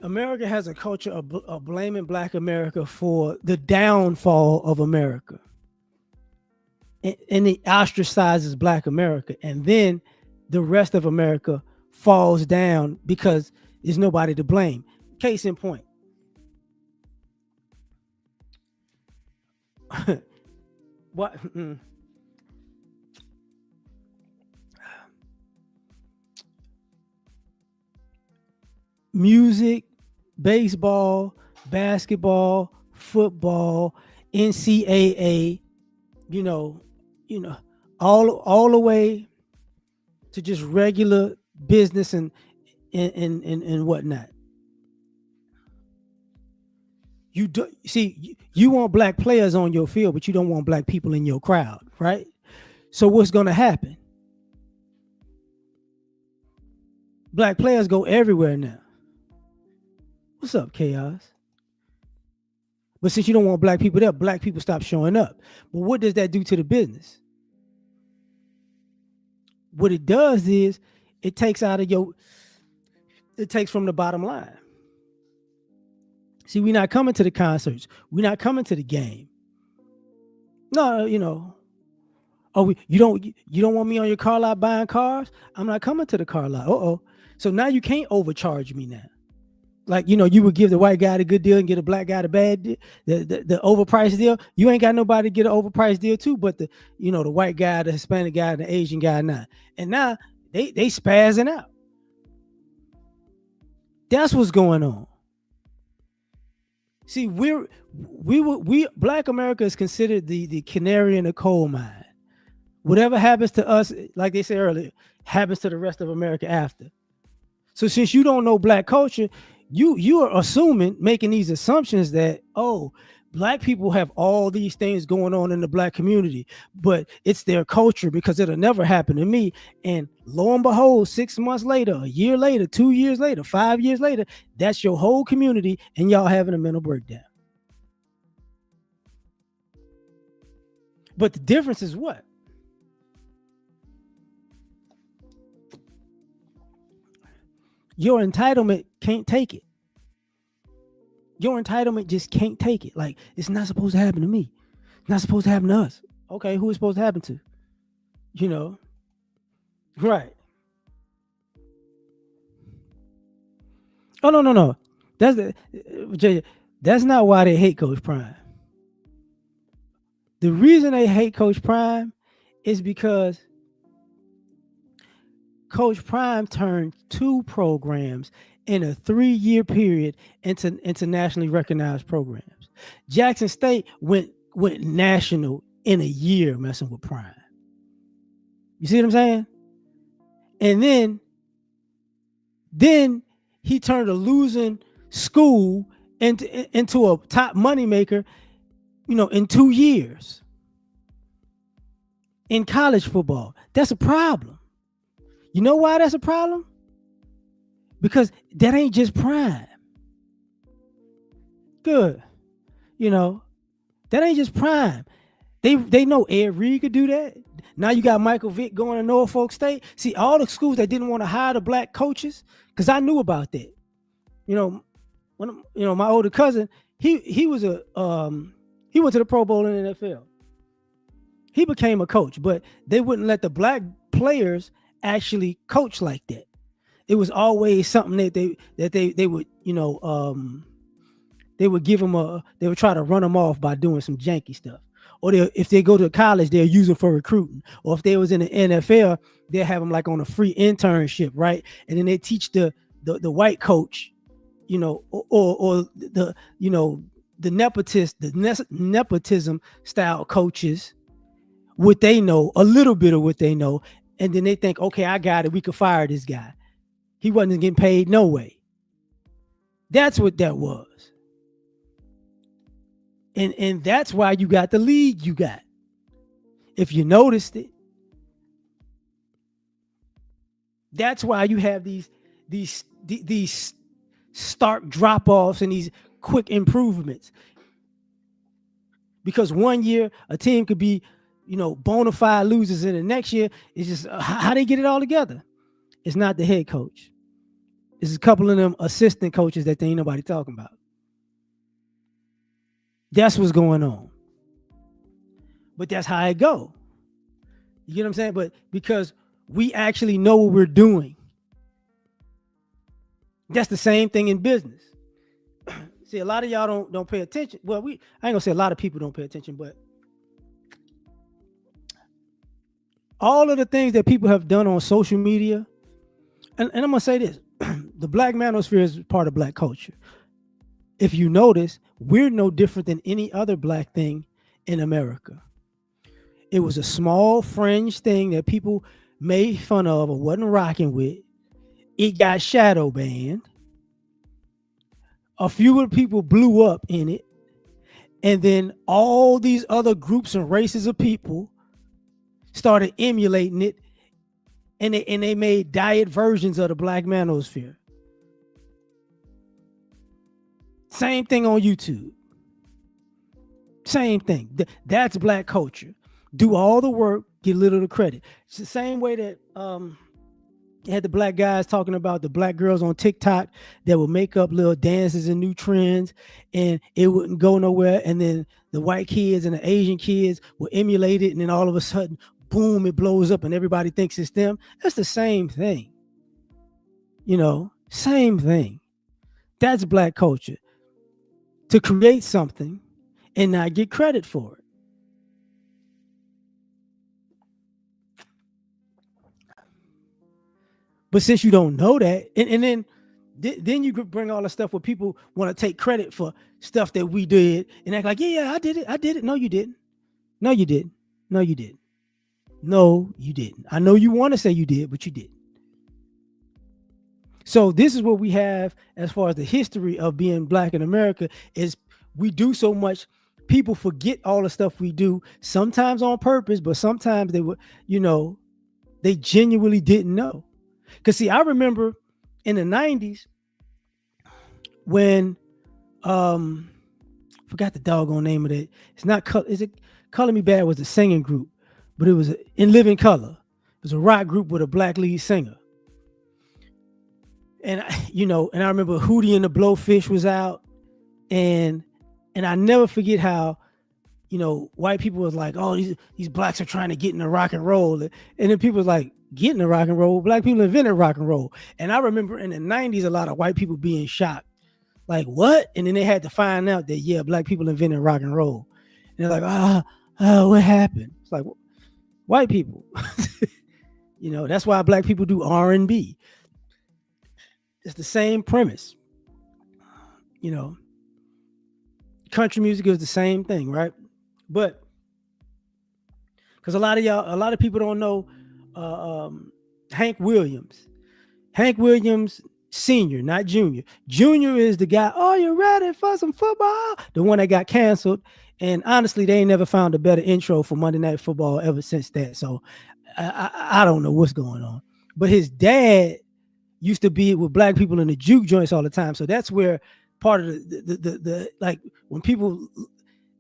America has a culture of blaming Black America for the downfall of America, and it ostracizes Black America, and then the rest of America falls down because there's nobody to blame. Case in point. What? Music, baseball, basketball, football, NCAA, you know, you know, all the way to just regular business and whatnot. You do see you want black players on your field, but you don't want black people in your crowd, right? So what's going to happen? Black players go everywhere now. What's up, Chaos? But since you don't want black people there, black people stop showing up. But what does that do to the business? What it does is it takes it takes from the bottom line. See, we're not coming to the concerts. We're not coming to the game. No, oh, you don't want me on your car lot buying cars? I'm not coming to the car lot. So now you can't overcharge me now. Like, you would give the white guy the good deal and get a black guy the bad deal, the overpriced deal. You ain't got nobody to get an overpriced deal too, but the white guy, the Hispanic guy, the Asian guy now. And now they spazzing out. That's what's going on. See, we Black America is considered the canary in the coal mine. Whatever happens to us, like they said earlier, happens to the rest of America after. So since you don't know Black culture, you are assuming, making these assumptions that, oh, Black people have all these things going on in the Black community, but it's their culture because it'll never happen to me. And lo and behold, 6 months later, a year later, 2 years later, 5 years later, that's your whole community, and y'all having a mental breakdown. But the difference is what? Your entitlement can't take it. Your entitlement just can't take it. Like, it's not supposed to happen to me. It's not supposed to happen to us. Okay, who is supposed to happen to? You know? Right. Oh, no, no, no. That's that's not why they hate Coach Prime. The reason they hate Coach Prime is because Coach Prime turned two programs in a 3-year period into internationally recognized programs. Jackson State went national in a year messing with Prime. You see what I'm saying? And then he turned a losing school into a top moneymaker, in 2 years in college football. That's a problem. You know why that's a problem? Because that ain't just Prime. Good. That ain't just Prime. They know Ed Reed could do that. Now you got Michael Vick going to Norfolk State. See, all the schools that didn't want to hire the Black coaches, because I knew about that. When my older cousin, he was he went to the Pro Bowl in the NFL. He became a coach, but they wouldn't let the Black players actually coach like that. It was always something that they would they would give them they would try to run them off by doing some janky stuff, or if they go to college, they'll use them for recruiting, or if they was in the NFL, they'll have them like on a free internship, right? And then they teach the white coach, or the nepotism style coaches what they know, a little bit of what they know, and then they think, okay, I got it, we could fire this guy. He wasn't getting paid no way. That's what that was. And that's why you got the league you got. If you noticed it. That's why you have these stark drop-offs and these quick improvements. Because one year a team could be, bona fide losers, and the next year it's just how they get it all together. It's not the head coach. It's a couple of them assistant coaches that ain't nobody talking about. That's what's going on. But that's how it go. You get what I'm saying? But because we actually know what we're doing. That's the same thing in business. See, a lot of y'all don't pay attention. Well, I ain't gonna say a lot of people don't pay attention, but all of the things that people have done on social media, and I'm gonna say this, the Black manosphere is part of Black culture. If you notice, we're no different than any other Black thing in America. It was a small fringe thing that people made fun of or wasn't rocking with. It got shadow banned. A few of the people blew up in it. And then all these other groups and races of people started emulating it. And they made diet versions of the Black manosphere. Same thing on YouTube. Same thing. That's Black culture. Do all the work, get little of the credit. It's the same way that you had the Black guys talking about the Black girls on TikTok that would make up little dances and new trends, and it wouldn't go nowhere. And then the white kids and the Asian kids would emulate it, and then all of a sudden, boom, it blows up and everybody thinks it's them. That's the same thing. Same thing. That's black culture. To create something and not get credit for it. But since you don't know that, and then you could bring all the stuff where people want to take credit for stuff that we did and act like, yeah, I did it. No, you didn't. No, you didn't. No, you didn't. No, you didn't. I know you want to say you did, but you didn't. So this is what we have as far as the history of being black in America is we do so much. People forget all the stuff we do, sometimes on purpose, but sometimes they would, they genuinely didn't know. Cause see, I remember in the 90s when forgot the doggone name of it. It's not is it Color Me Bad was the singing group, but it was In Living Color. It was a rock group with a black lead singer. And and I remember Hootie and the Blowfish was out, and I never forget how white people was like, oh, these blacks are trying to get in the rock and roll, and then people was like, get in the rock and roll. Black people invented rock and roll. And I remember in the 90s a lot of white people being shocked, like, what? And then they had to find out that yeah, black people invented rock and roll. And they're like, what happened? It's like, white people. That's why black people do R&B. It's the same premise. Country music is the same thing, right? But because a lot of people don't know Hank Williams. Hank Williams Senior, not Junior. Junior is the guy, oh, you ready for some football? The one that got canceled. And honestly, they ain't never found a better intro for Monday Night Football ever since that. So I don't know what's going on. But his dad used to be with black people in the juke joints all the time. So that's where part of the like when people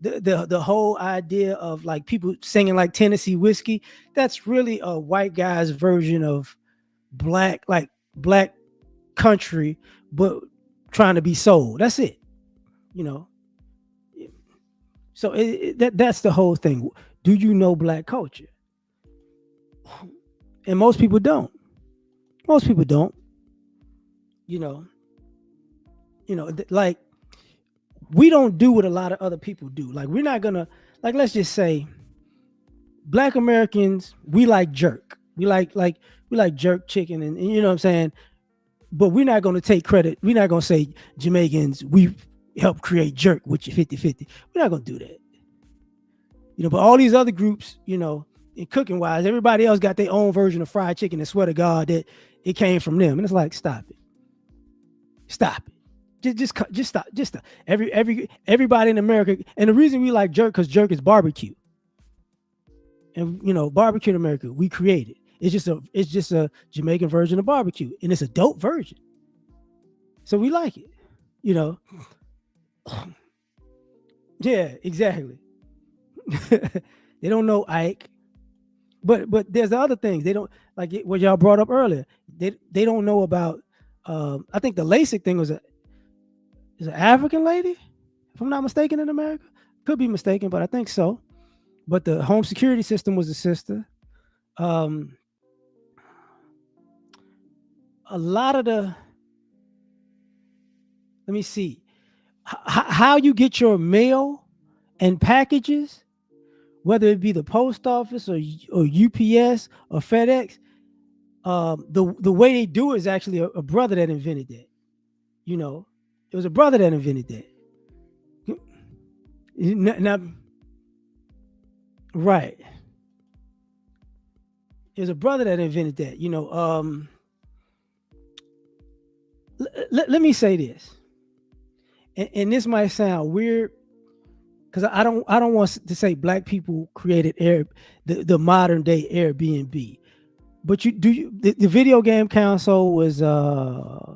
the whole idea of like people singing like Tennessee whiskey, that's really a white guy's version of black country, but trying to be soul. That's it. So that's the whole thing. Do you know black culture? And most people don't. Most people don't. Like we don't do what a lot of other people do. Like we're not gonna, like, let's just say black Americans, we like jerk. We like jerk chicken and you know what I'm saying? But we're not gonna take credit. We're not gonna say Jamaicans, we helped create jerk with your 50-50. We're not gonna do that. But all these other groups, in cooking wise, everybody else got their own version of fried chicken and swear to God that it came from them. And it's like, stop it. Stop it. Just stop. Just stop. Everybody in America, and the reason we like jerk because jerk is barbecue. And barbecue in America, we created. It's just a Jamaican version of barbecue, and it's a dope version. So we like it. Yeah, exactly. They don't know Ike, but there's the other things they don't like. What y'all brought up earlier, they don't know about. I think the LASIK thing is an African lady, if I'm not mistaken, in America. Could be mistaken, but I think so. But the home security system was a sister. A lot of the, let me see, how you get your mail and packages, whether it be the post office or UPS or FedEx, the way they do it is actually a brother that invented that. It was a brother that invented that. Now, right. It was a brother that invented that. Let me say this, and this might sound weird because I don't want to say black people created the modern day Airbnb. But the video game console was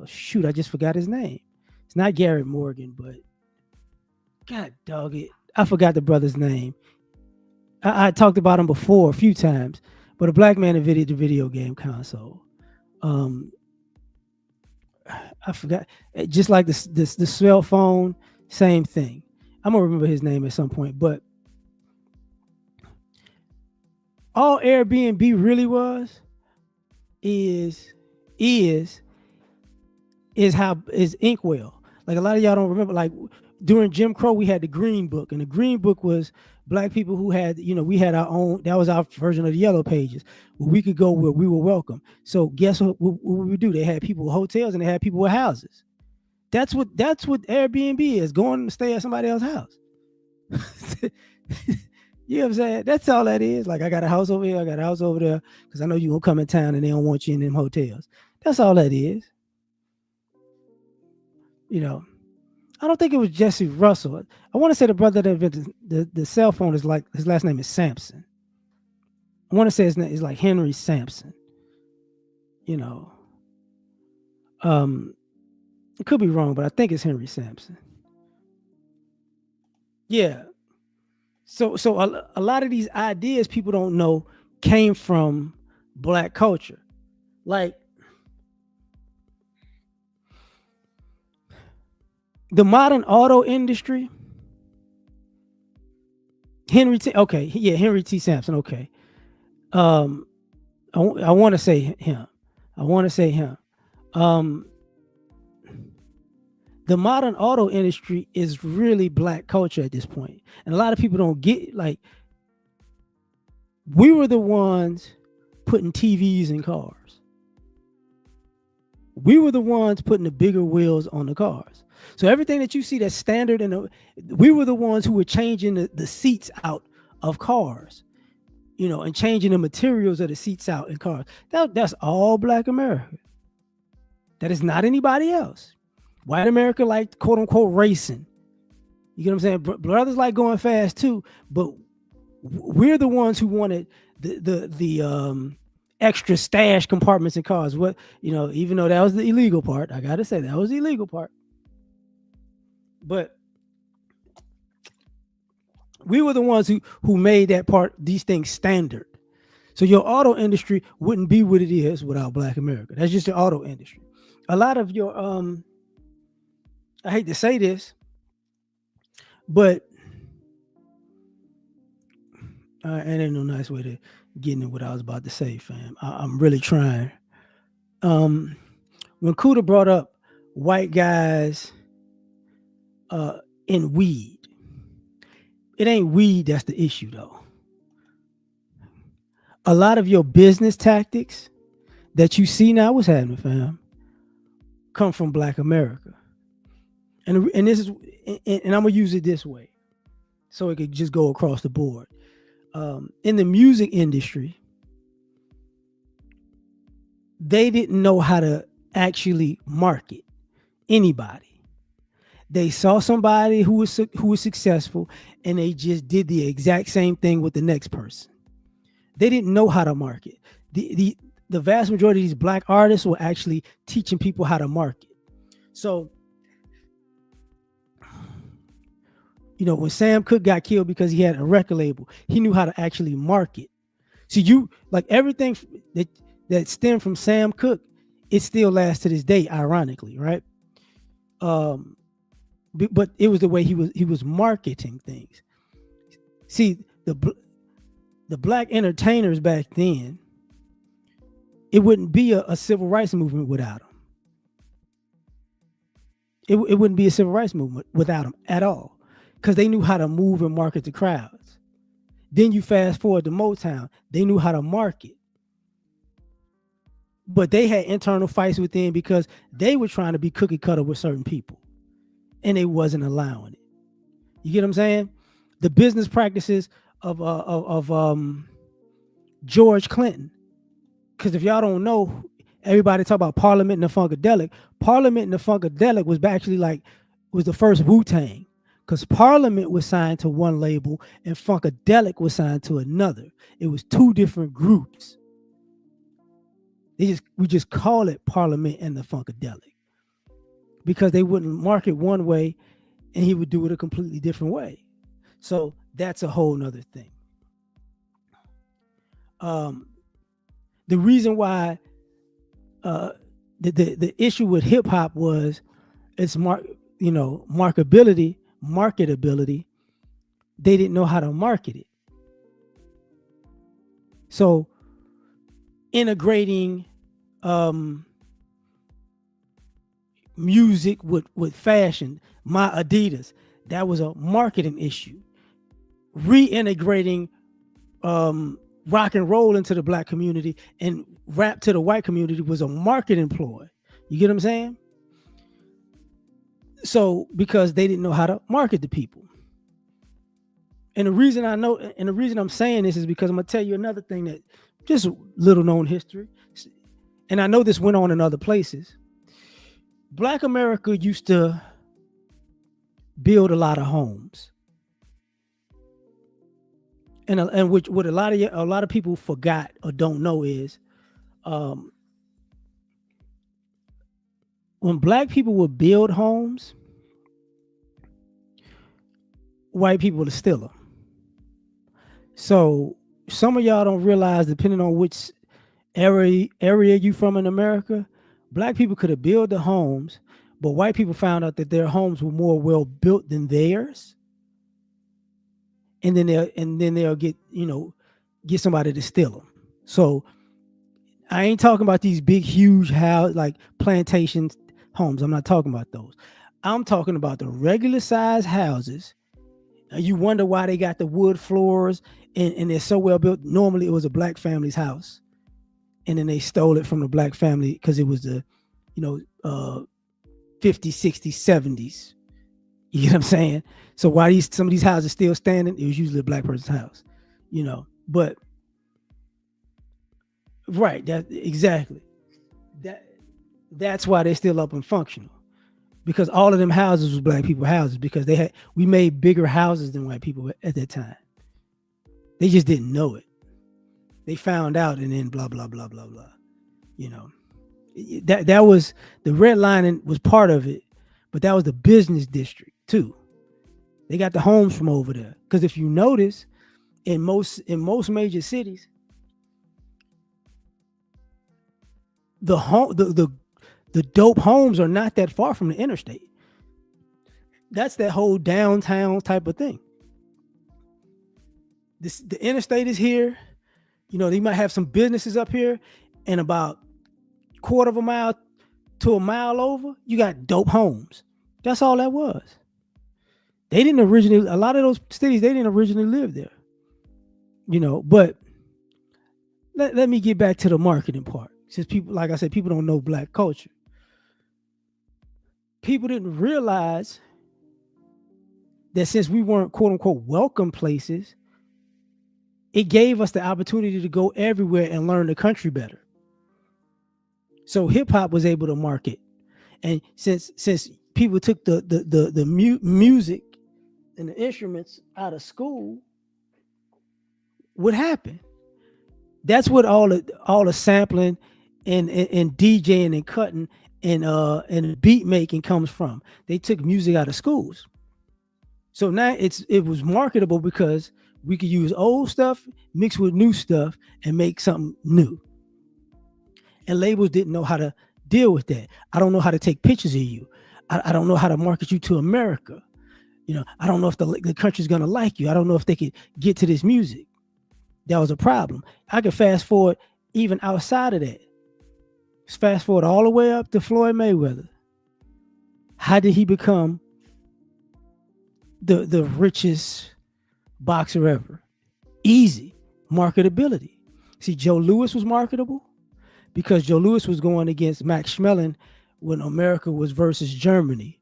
shoot, I just forgot his name. It's not Garrett Morgan, but God dog it, I forgot the brother's name. I talked about him before a few times, but a black man invented the video game console. I forgot. Just like the cell phone, same thing. I'm gonna remember his name at some point, but all Airbnb really was is Inkwell. Like a lot of y'all don't remember. Like during Jim Crow, we had the Green Book, and the Green Book was black people who had, we had our own. That was our version of the Yellow Pages, where we could go where we were welcome. So guess what we do? They had people with hotels and they had people with houses. That's what Airbnb is. Going to stay at somebody else's house. You know what I'm saying? That's all that is. Like I got a house over here, I got a house over there, because I know you gonna come in town and they don't want you in them hotels. That's all that is. You know. I don't think it was Jesse Russell. I want to say the brother that invented the cell phone is like his last name is Sampson. I want to say his name is like Henry Sampson. You know. Um it could be wrong, but I think it's Henry Sampson. Yeah. So a lot of these ideas people don't know came from black culture. Like the modern auto industry, okay, yeah, Henry T. Sampson, okay. Um, I want to say him. I want to say him. Um, the modern auto industry is really black culture at this point, and a lot of people don't get like we were the ones putting TVs in cars. We were the ones putting the bigger wheels on the cars. So everything that you see that's standard, we were the ones who were changing the seats out of cars, and changing the materials of the seats out in cars. That's all black America. That is not anybody else. White America like quote unquote racing. You get what I'm saying? Brothers like going fast too, but we're the ones who wanted the extra stash compartments in cars. What even though that was the illegal part, I gotta say that was the illegal part. But we were the ones who made that part, these things standard. So your auto industry wouldn't be what it is without black America. That's just the auto industry. A lot of your I hate to say this, but and ain't no nice way to get into what I was about to say, fam. I'm really trying. Um, when Kuda brought up white guys uh, in weed, it ain't weed that's the issue though. A lot of your business tactics that you see now, what's happening, fam, come from black America. And this is and I'm gonna use it this way, so it could just go across the board. In the music industry, they didn't know how to actually market anybody. They saw somebody who was successful, and they just did the exact same thing with the next person. They didn't know how to market. The vast majority of these black artists were actually teaching people how to market. So, when Sam Cooke got killed because he had a record label, he knew how to actually market. So you like everything that stemmed from Sam Cooke, it still lasts to this day, ironically, right? Um, but it was the way he was marketing things. See, the black entertainers back then, it wouldn't be a civil rights movement without them. It wouldn't be a civil rights movement without them at all, because they knew how to move and market the crowds. Then you fast forward to Motown, they knew how to market, but they had internal fights within because they were trying to be cookie cutter with certain people, and they wasn't allowing it. You get what I'm saying? The business practices of George Clinton. Because if y'all don't know, everybody talk about Parliament and the Funkadelic. Parliament and the Funkadelic was the first Wu Tang. Because Parliament was signed to one label and Funkadelic was signed to another. It was two different groups. We just call it Parliament and the Funkadelic because they wouldn't market one way and he would do it a completely different way. So that's a whole nother thing. The reason why the issue with hip hop was its marketability. They didn't know how to market it. So integrating music with fashion, my Adidas. That was a marketing issue. Reintegrating rock and roll into the black community and rap to the white community was a marketing ploy. You get what I'm saying? So because they didn't know how to market the people. And the reason I know, and the reason I'm saying this is because I'm gonna tell you another thing that just little known history. And I know this went on in other places. Black America used to build a lot of homes, and which what a lot of people forgot or don't know is, um, when black people would build homes, white people would steal them. So some of y'all don't realize, depending on which area you from in America, black people could have built the homes, but white people found out that their homes were more well built than theirs, and then they'll get somebody to steal them. So I ain't talking about these big, huge house like plantations homes. I'm not talking about those. I'm talking about the regular size houses. You wonder why they got the wood floors and they're so well built. Normally, it was a black family's house, and then they stole it from the black family because it was the, you know, 50s, 60s, 70s. You get what I'm saying? So why some of these houses still standing? It was usually a black person's house, But right, that exactly. That that's why they're still up and functional, because all of them houses was black people houses, because we made bigger houses than white people at that time. They just didn't know it. They found out, and then blah blah blah blah blah. You know, that was the redlining was part of it, but that was the business district too. They got the homes from over there, because if you notice, in most major cities, the dope homes are not that far from the interstate. That's that whole downtown type of thing. The interstate is here. They might have some businesses up here, and about quarter of a mile to a mile over, you got dope homes. That's all that was. They didn't originally, a lot of those cities, they didn't originally live there. But let me get back to the marketing part. Since people, like I said, people don't know black culture. People didn't realize that since we weren't quote unquote welcome places, it gave us the opportunity to go everywhere and learn the country better. So hip hop was able to market, and since people took the music and the instruments out of school, what happened? That's what all the sampling and DJing and cutting and beat making comes from. They took music out of schools. So now it was marketable because we could use old stuff mixed with new stuff and make something new. And labels didn't know how to deal with that. I don't know how to take pictures of you. I don't know how to market you to America. I don't know if the country's gonna like you. I don't know if they could get to this music. That was a problem. I could fast forward even outside of that. Fast forward all the way up to Floyd Mayweather. How did he become the richest boxer ever? Easy. Marketability. See, Joe Louis was marketable because Joe Louis was going against Max Schmeling when America was versus Germany.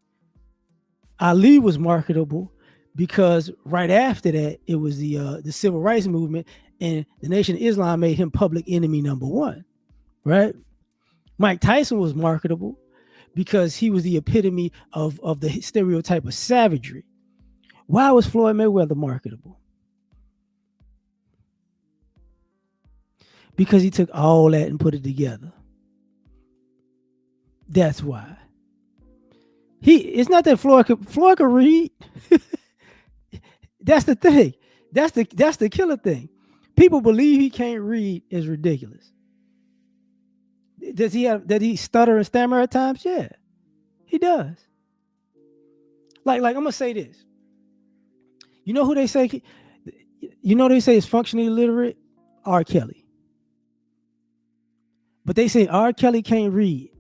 Ali was marketable because right after that, it was the civil rights movement, and the Nation of Islam made him public enemy number one, right? Mike Tyson was marketable because he was the epitome of the stereotype of savagery. Why was Floyd Mayweather marketable? Because he took all that and put it together. That's why. It's not that Floyd could read. That's the thing. That's the killer thing. People believe he can't read is ridiculous. Does he stutter and stammer at times? Yeah, he does. Like I'm gonna say this. You know who they say? They say is functionally illiterate? R. Kelly. But they say R. Kelly can't read,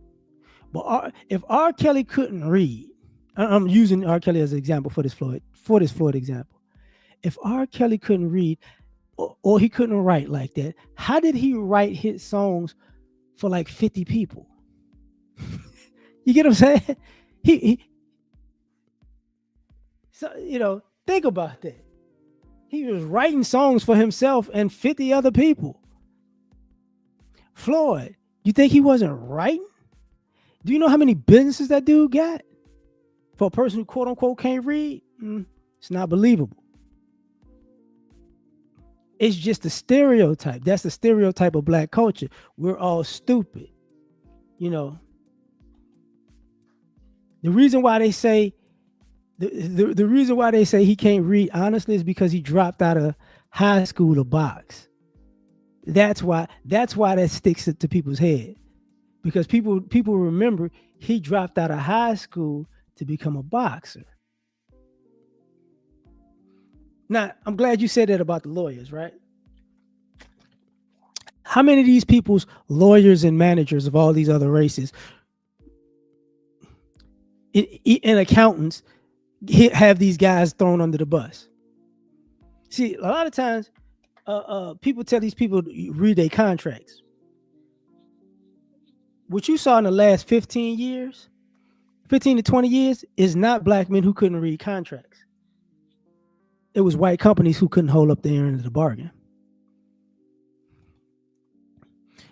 But if R. Kelly couldn't read, I'm using R. Kelly as an example for this Floyd example. If R. Kelly couldn't read or he couldn't write like that, how did he write hit songs for like 50 people? You get what I'm saying? He so think about that. He was writing songs for himself and 50 other people. Floyd, you think he wasn't writing? Do you know how many businesses that dude got? For a person who quote unquote can't read, it's not believable. It's just a stereotype. That's the stereotype of black culture. We're all stupid. You know, the reason why they say the reason why they say he can't read honestly is because he dropped out of high school to box. That's why that sticks to people's head. Because people remember he dropped out of high school to become a boxer. Now, I'm glad you said that about the lawyers, right? How many of these people's lawyers and managers of all these other races and accountants have these guys thrown under the bus? See, a lot of times, people tell these people to read their contracts. What you saw in the last 15 years, 15 to 20 years, is not black men who couldn't read contracts. It was white companies who couldn't hold up their end of the bargain.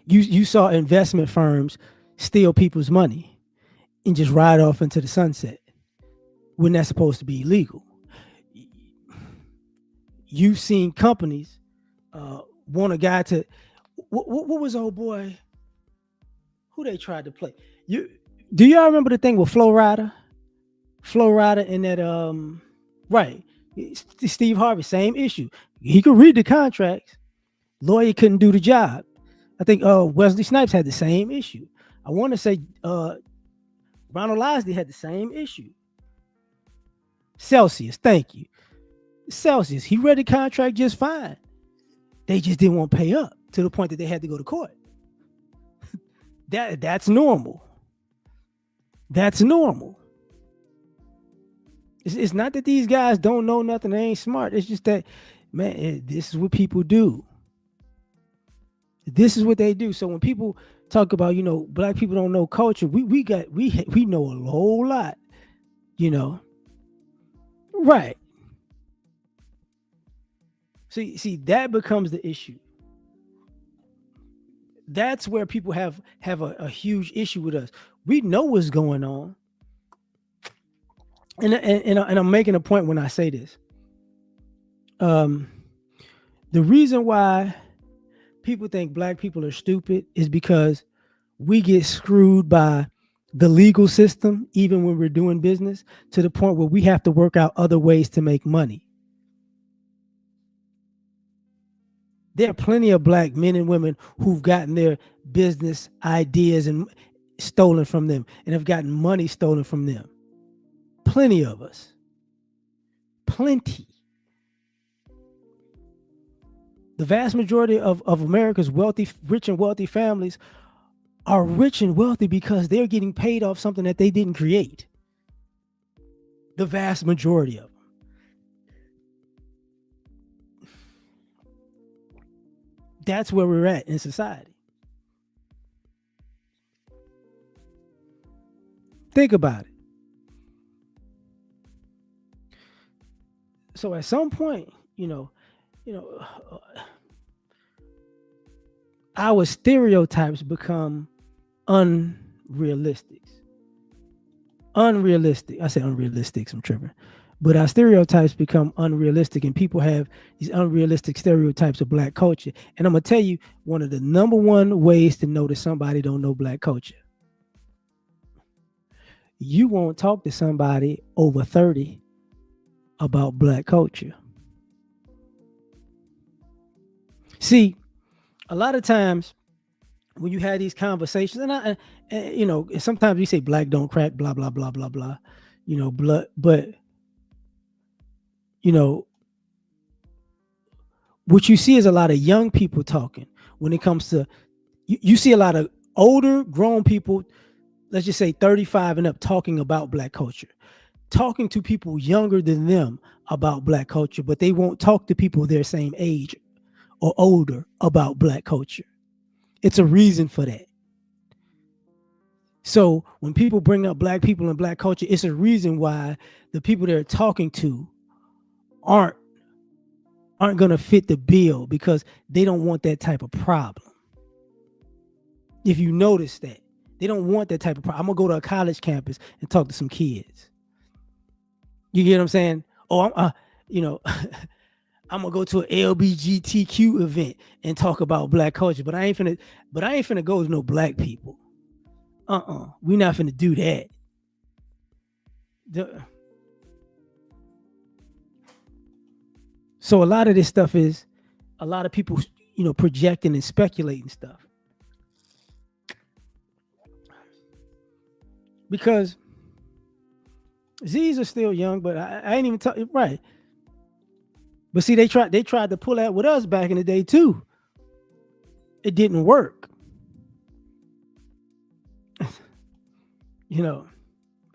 You saw investment firms steal people's money and just ride off into the sunset when that's supposed to be illegal. You've seen companies want a guy to what was old boy who they tried to play. Do y'all remember the thing with Flo Rida and that right, Steve Harvey, same issue. He could read the contracts, lawyer couldn't do the job. I think Wesley Snipes had the same issue. I want to say Ronald Isley had the same issue. Celsius, thank you. Celsius, he read the contract just fine. They just didn't want to pay up to the point that they had to go to court. That's normal. That's normal. It's not that these guys don't know nothing, they ain't smart. It's just that, man, this is what people do. This is what they do. So when people talk about, black people don't know culture, we know a whole lot, Right. See, that becomes the issue. That's where people have a huge issue with us. We know what's going on. And I'm making a point when I say this. The reason why people think black people are stupid is because we get screwed by the legal system, even when we're doing business, to the point where we have to work out other ways to make money. There are plenty of black men and women who've gotten their business ideas and stolen from them and have gotten money stolen from them. Plenty of us. Plenty. The vast majority of America's rich and wealthy families are rich and wealthy because they're getting paid off something that they didn't create. The vast majority of them. That's where we're at in society. Think about it. So at some point, our stereotypes become unrealistic. I say unrealistic, I'm tripping. But our stereotypes become unrealistic, and people have these unrealistic stereotypes of black culture. And I'm gonna tell you one of the number one ways to know that somebody don't know black culture. You won't talk to somebody over 30 about black culture. See, a lot of times when you have these conversations, and sometimes we say black don't crack, blah blah blah blah blah, but what you see is a lot of young people talking when it comes to you see a lot of older grown people let's just say 35 and up, talking about black culture, talking to people younger than them about black culture, but they won't talk to people their same age or older about black culture. It's a reason for that. So when people bring up black people and black culture, it's a reason why the people they're talking to aren't aren't going to fit the bill, because they don't want that type of problem. If you notice that, they don't want that type of problem. I'm gonna go to a college campus and talk to some kids. You get what I'm saying? Oh, you know, I'm gonna go to an LBGTQ event and talk about black culture, but I ain't finna go to no black people. We not finna do that. The- so a lot of this stuff is a lot of people, projecting and speculating stuff, because Z's are still young, but I ain't even talking right. But see, they tried to pull that with us back in the day too. It didn't work. You know,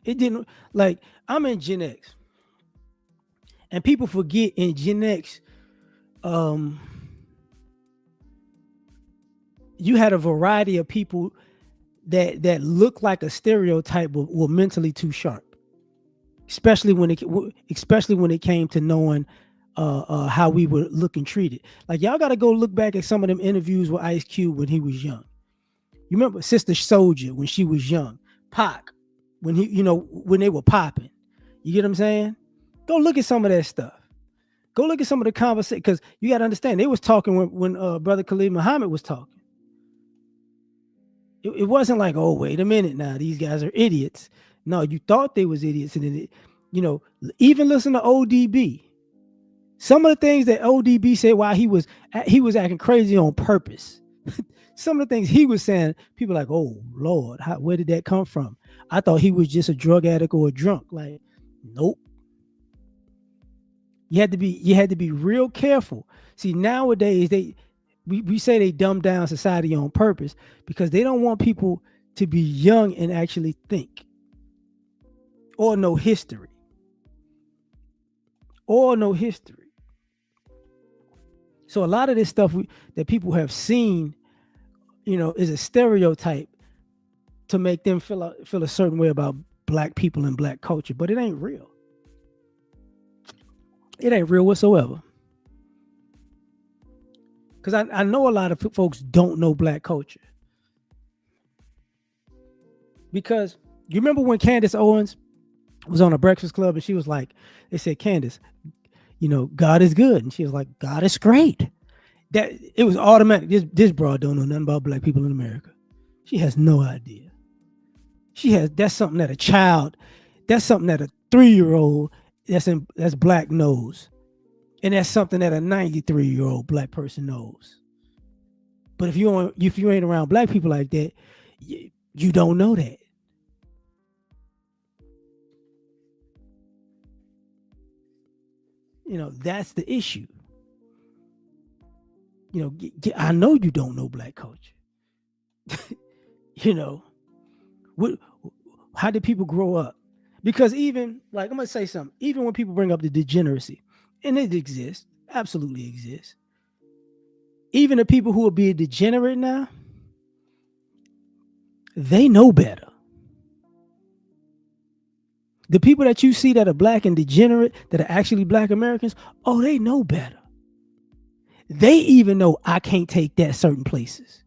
it didn't, like, I'm in Gen X, and people forget in Gen X, um, you had a variety of people that looked like a stereotype, but were mentally too sharp, especially when it came to knowing how we were looking treated. Like, y'all got to go look back at some of them interviews with Ice Cube when he was young. You remember Sister Soldier when she was young, Pac when when they were popping. You get what I'm saying? Go look at some of that stuff. Go look at some of the conversation, because you got to understand, they was talking when Brother Khalid Muhammad was talking. It wasn't like, oh, wait a minute, now these guys are idiots. No, you thought they was idiots, and then even listen to ODB. Some of the things that ODB said while he was acting crazy on purpose. Some of the things he was saying, people like, oh Lord, where did that come from? I thought he was just a drug addict or a drunk. Like, nope. You had to be real careful. See, nowadays we say they dumb down society on purpose, because they don't want people to be young and actually think, or know history, or know history. So a lot of this stuff that people have seen, is a stereotype to make them feel a certain way about black people and black culture, but it ain't real. It ain't real whatsoever. Because I know a lot of folks don't know black culture, because you remember when Candace Owens was on a Breakfast Club, and she was like, they said, Candace, God is good, and she was like, God is great. That it was automatic. This broad don't know nothing about black people in America. She has no idea. That's something that a child, that's something that a 3-year-old that's black knows. And that's something that a 93-year-old black person knows. But if you ain't around black people like that, you don't know that. That's the issue. I know you don't know black culture. you know, what, how did people grow up? Because even, like, I'm gonna say something. Even when people bring up the degeneracy, and it exists, absolutely exists. Even the people who are being degenerate now, they know better. The people that you see that are black and degenerate, that are actually black Americans, oh, they know better. They even know I can't take that certain places.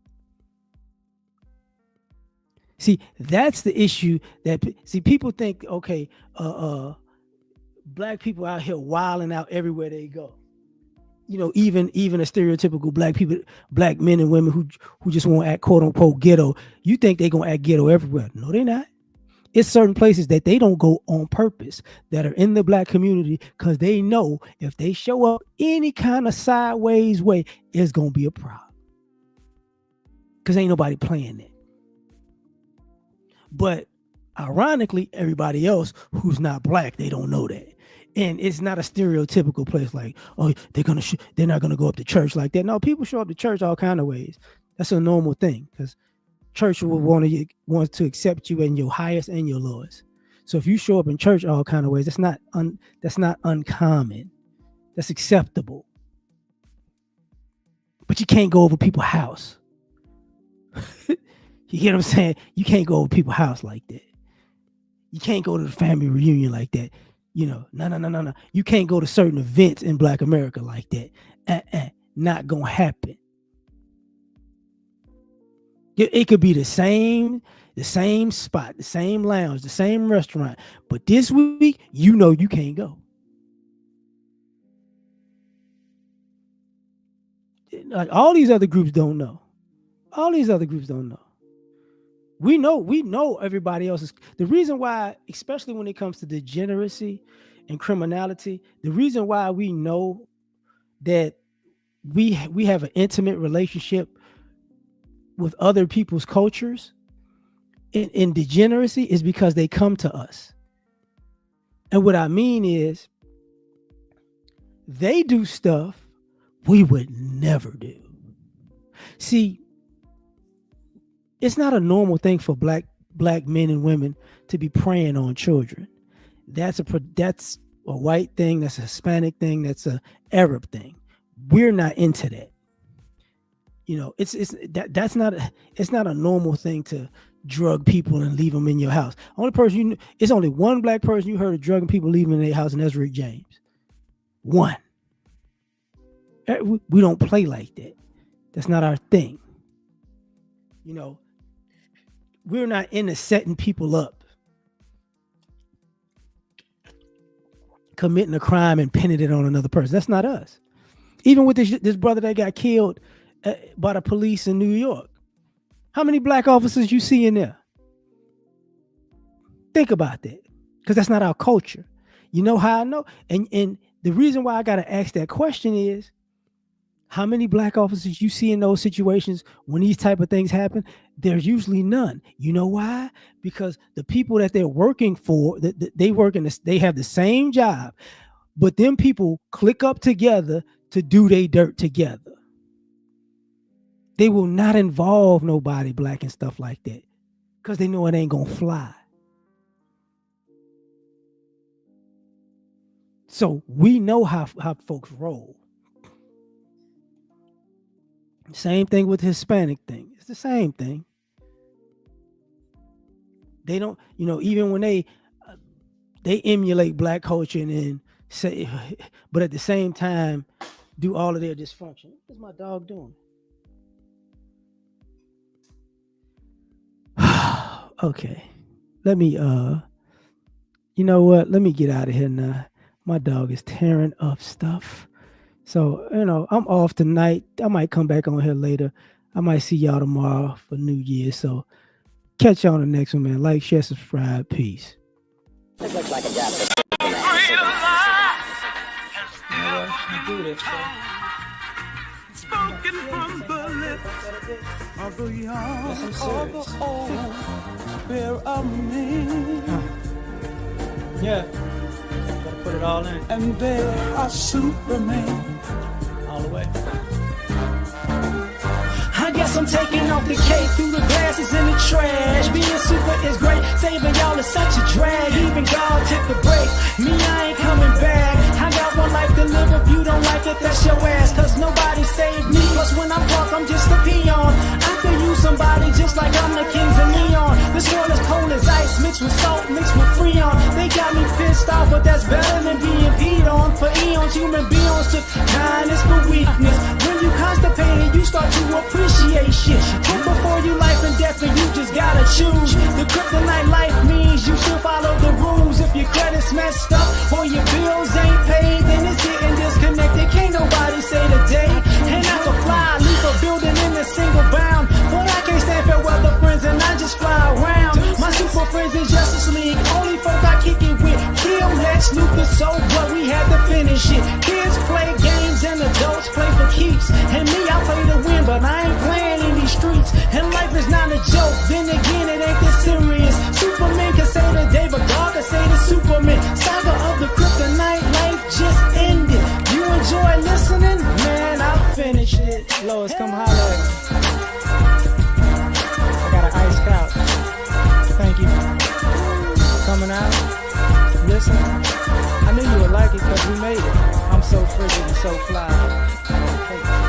See, that's the issue. People think, okay, black people out here wilding out everywhere they go. Even a stereotypical black men and women who just want to act quote unquote ghetto. You think they gonna act ghetto everywhere? No, they're not. It's certain places that they don't go on purpose, that are in the black community, because they know if they show up any kind of sideways way, it's gonna be a problem. Because ain't nobody playing that. But ironically, everybody else who's not black, they don't know that. And it's not a stereotypical place like, oh, they're not gonna go up to church like that. No, people show up to church all kind of ways. That's a normal thing, because church will want to accept you in your highest and your lowest. So if you show up in church all kind of ways, that's not uncommon. That's acceptable. But you can't go over people's house. You get what I'm saying? You can't go over people's house like that. You can't go to the family reunion like that. No. You can't go to certain events in Black America like that. Not gonna happen. It could be the same spot, the same lounge, the same restaurant, but this week, you can't go. Like all these other groups don't know. We know everybody else is. The reason why, especially when it comes to degeneracy and criminality, the reason why we know that we have an intimate relationship with other people's cultures in degeneracy is because they come to us. And what I mean is they do stuff we would never do. See, it's not a normal thing for black men and women to be preying on children. That's a white thing, that's a Hispanic thing, that's a Arab thing. We're not into that. It's not a normal thing to drug people and leave them in your house. It's only one black person you heard of drugging people, leaving them in their house, and that's Rick James. One. We don't play like that. That's not our thing. We're not into setting people up, committing a crime and pinning it on another person. That's not us. Even with this brother that got killed by the police in New York, how many black officers you see in there? Think about that, because that's not our culture. You know how I know? And the reason why I got to ask that question is, how many black officers you see in those situations when these type of things happen? There's usually none. You know why? Because the people that they're working for, they have the same job, but them people click up together to do their dirt together. They will not involve nobody black and stuff like that because they know it ain't gonna fly. So we know how folks roll. Same thing with the Hispanic thing. It's the same thing. They don't, even when they emulate black culture and then say, but at the same time, do all of their dysfunction. What's my dog doing? Okay. Let me, you know what? Let me get out of here now. My dog is tearing up stuff. So, I'm off tonight. I might come back on here later. I might see y'all tomorrow for New Year. So catch y'all on the next one, man. Like, share, subscribe. Peace. It looks like a job. Do this, spoken from the lips of the young, of the old, fear of me. Yeah. Gotta put it all in. And they are Superman. All the way. I guess I'm taking off the cape through the glasses in the trash. Being super is great, saving y'all is such a drag. Even God took a break. Me, I ain't coming back. I got one life to live. If you don't like it, that's your ass. Cause nobody saved me. Cause when I'm drunk, I'm just a peon. I could use somebody just like I'm the kings of neon. This world is cold as ice, mixed with salt, mixed with freon. They got me pissed off, but that's better than being peed on. For eons, human beings took kindness for weakness. When you constipated, you start to appreciate shit. Put before you life and death, and you just gotta choose. The kryptonite life means you should follow the rules. If your credit's messed up or your bills ain't paid, then it's getting disconnected. Can't nobody say the day. And I can fly, leave a building in a single bound. But I can't stand for weather friends, and I just fly around. My super friends in Justice League, only folk I kick it with. Kill Lex Luthor, so what? We had to finish it. Kids play games and adults play for keeps. And me, I play to win, but I ain't playing in these streets. And life is not a joke, then again, it ain't this serious. Superman can say the day, but God can say the Superman. Saga of the kryptonite, life just ended. You enjoy listening? Man, I finished it. Lois, come holler at me. I got an coming out, listening. I knew you would like it because we made it. I'm so frigid and so fly. Okay.